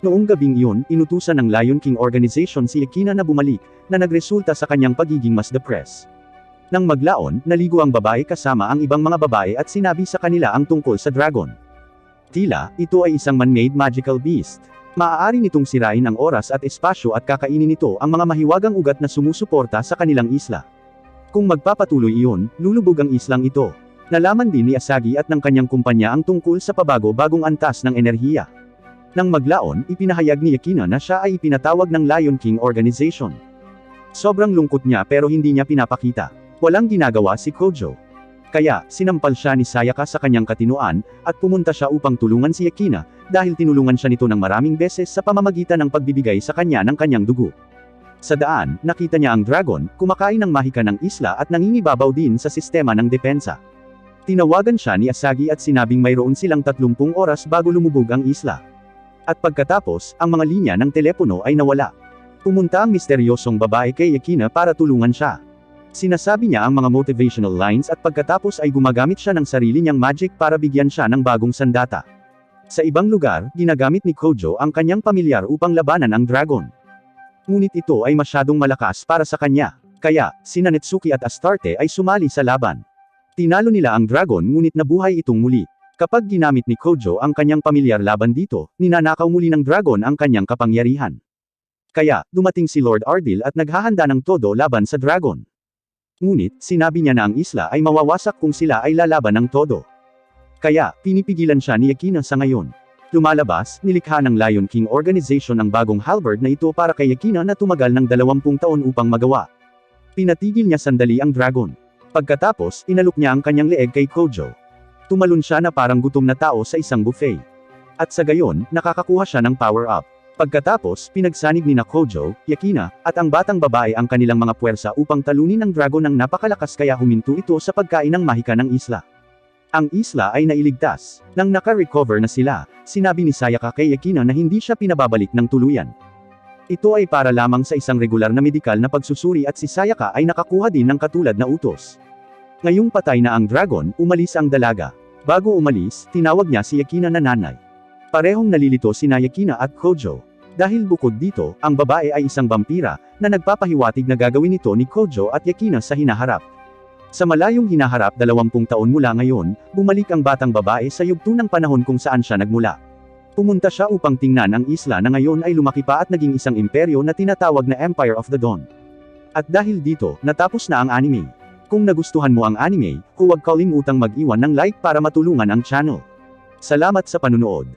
Noong gabing iyon, inutusan ng Lion King Organization si Yakina na bumalik, na nagresulta sa kanyang pagiging mas depressed. Nang maglaon, naligo ang babae kasama ang ibang mga babae at sinabi sa kanila ang tungkol sa dragon. Tila, ito ay isang man-made magical beast. Maaari nitong sirain ang oras at espasyo at kakainin nito ang mga mahiwagang ugat na sumusuporta sa kanilang isla. Kung magpapatuloy iyon, lulubog ang islang ito. Nalaman din ni Asagi at ng kanyang kumpanya ang tungkol sa pabago-bagong antas ng enerhiya. Nang maglaon, ipinahayag ni Yakina na siya ay ipinatawag ng Lion King Organization. Sobrang lungkot niya pero hindi niya pinapakita. Walang ginagawa si Kojo. Kaya, sinampal siya ni Sayaka sa kanyang katinuan, at pumunta siya upang tulungan si Yakina, dahil tinulungan siya nito ng maraming beses sa pamamagitan ng pagbibigay sa kanya ng kanyang dugo. Sa daan, nakita niya ang dragon, kumakain ng mahika ng isla at nangingibabaw din sa sistema ng depensa. Tinawagan siya ni Asagi at sinabing mayroon silang 30 oras bago lumubog ang isla. At pagkatapos, ang mga linya ng telepono ay nawala. Pumunta ang misteryosong babae kay Yakina para tulungan siya. Sinasabi niya ang mga motivational lines at pagkatapos ay gumagamit siya ng sarili niyang magic para bigyan siya ng bagong sandata. Sa ibang lugar, ginagamit ni Kojo ang kanyang pamilyar upang labanan ang dragon. Ngunit ito ay masyadong malakas para sa kanya. Kaya, sina Netsuki at Astarte ay sumali sa laban. Tinalo nila ang dragon ngunit nabuhay itong muli. Kapag ginamit ni Kojo ang kanyang pamilyar laban dito, ninanakaw muli ng dragon ang kanyang kapangyarihan. Kaya, dumating si Lord Ardil at naghahanda ng todo laban sa dragon. Ngunit, sinabi niya na ang isla ay mawawasak kung sila ay lalaban ng todo. Kaya, pinipigilan siya ni Yakina sa ngayon. Lumalabas, nilikha ng Lion King Organization ang bagong halberd na ito para kay Yakina na tumagal ng 20 taon upang magawa. Pinatigil niya sandali ang dragon. Pagkatapos, inalok niya ang kanyang leeg kay Kojo. Tumalon siya na parang gutom na tao sa isang buffet. At sa gayon, nakakakuha siya ng power-up. Pagkatapos, pinagsanib ni Kojo, Yakina, at ang batang babae ang kanilang mga puwersa upang talunin ang dragon ng napakalakas kaya huminto ito sa pagkain ng mahika ng isla. Ang isla ay nailigtas. Nang naka-recover na sila, sinabi ni Sayaka kay Yakina na hindi siya pinababalik ng tuluyan. Ito ay para lamang sa isang regular na medikal na pagsusuri at si Sayaka ay nakakuha din ng katulad na utos. Ngayong patay na ang dragon, umalis ang dalaga. Bago umalis, tinawag niya si Yakina na nanay. Parehong nalilito sina Yakina at Kojo. Dahil bukod dito, ang babae ay isang vampira, na nagpapahiwatig na gagawin ito ni Kojo at Yakina sa hinaharap. Sa malayong hinaharap 20 taon mula ngayon, bumalik ang batang babae sa yugto ng panahon kung saan siya nagmula. Pumunta siya upang tingnan ang isla na ngayon ay lumaki pa at naging isang imperyo na tinatawag na Empire of the Dawn. At dahil dito, natapos na ang anime. Kung nagustuhan mo ang anime, huwag kalimutang mag-iwan ng like para matulungan ang channel. Salamat sa panunood.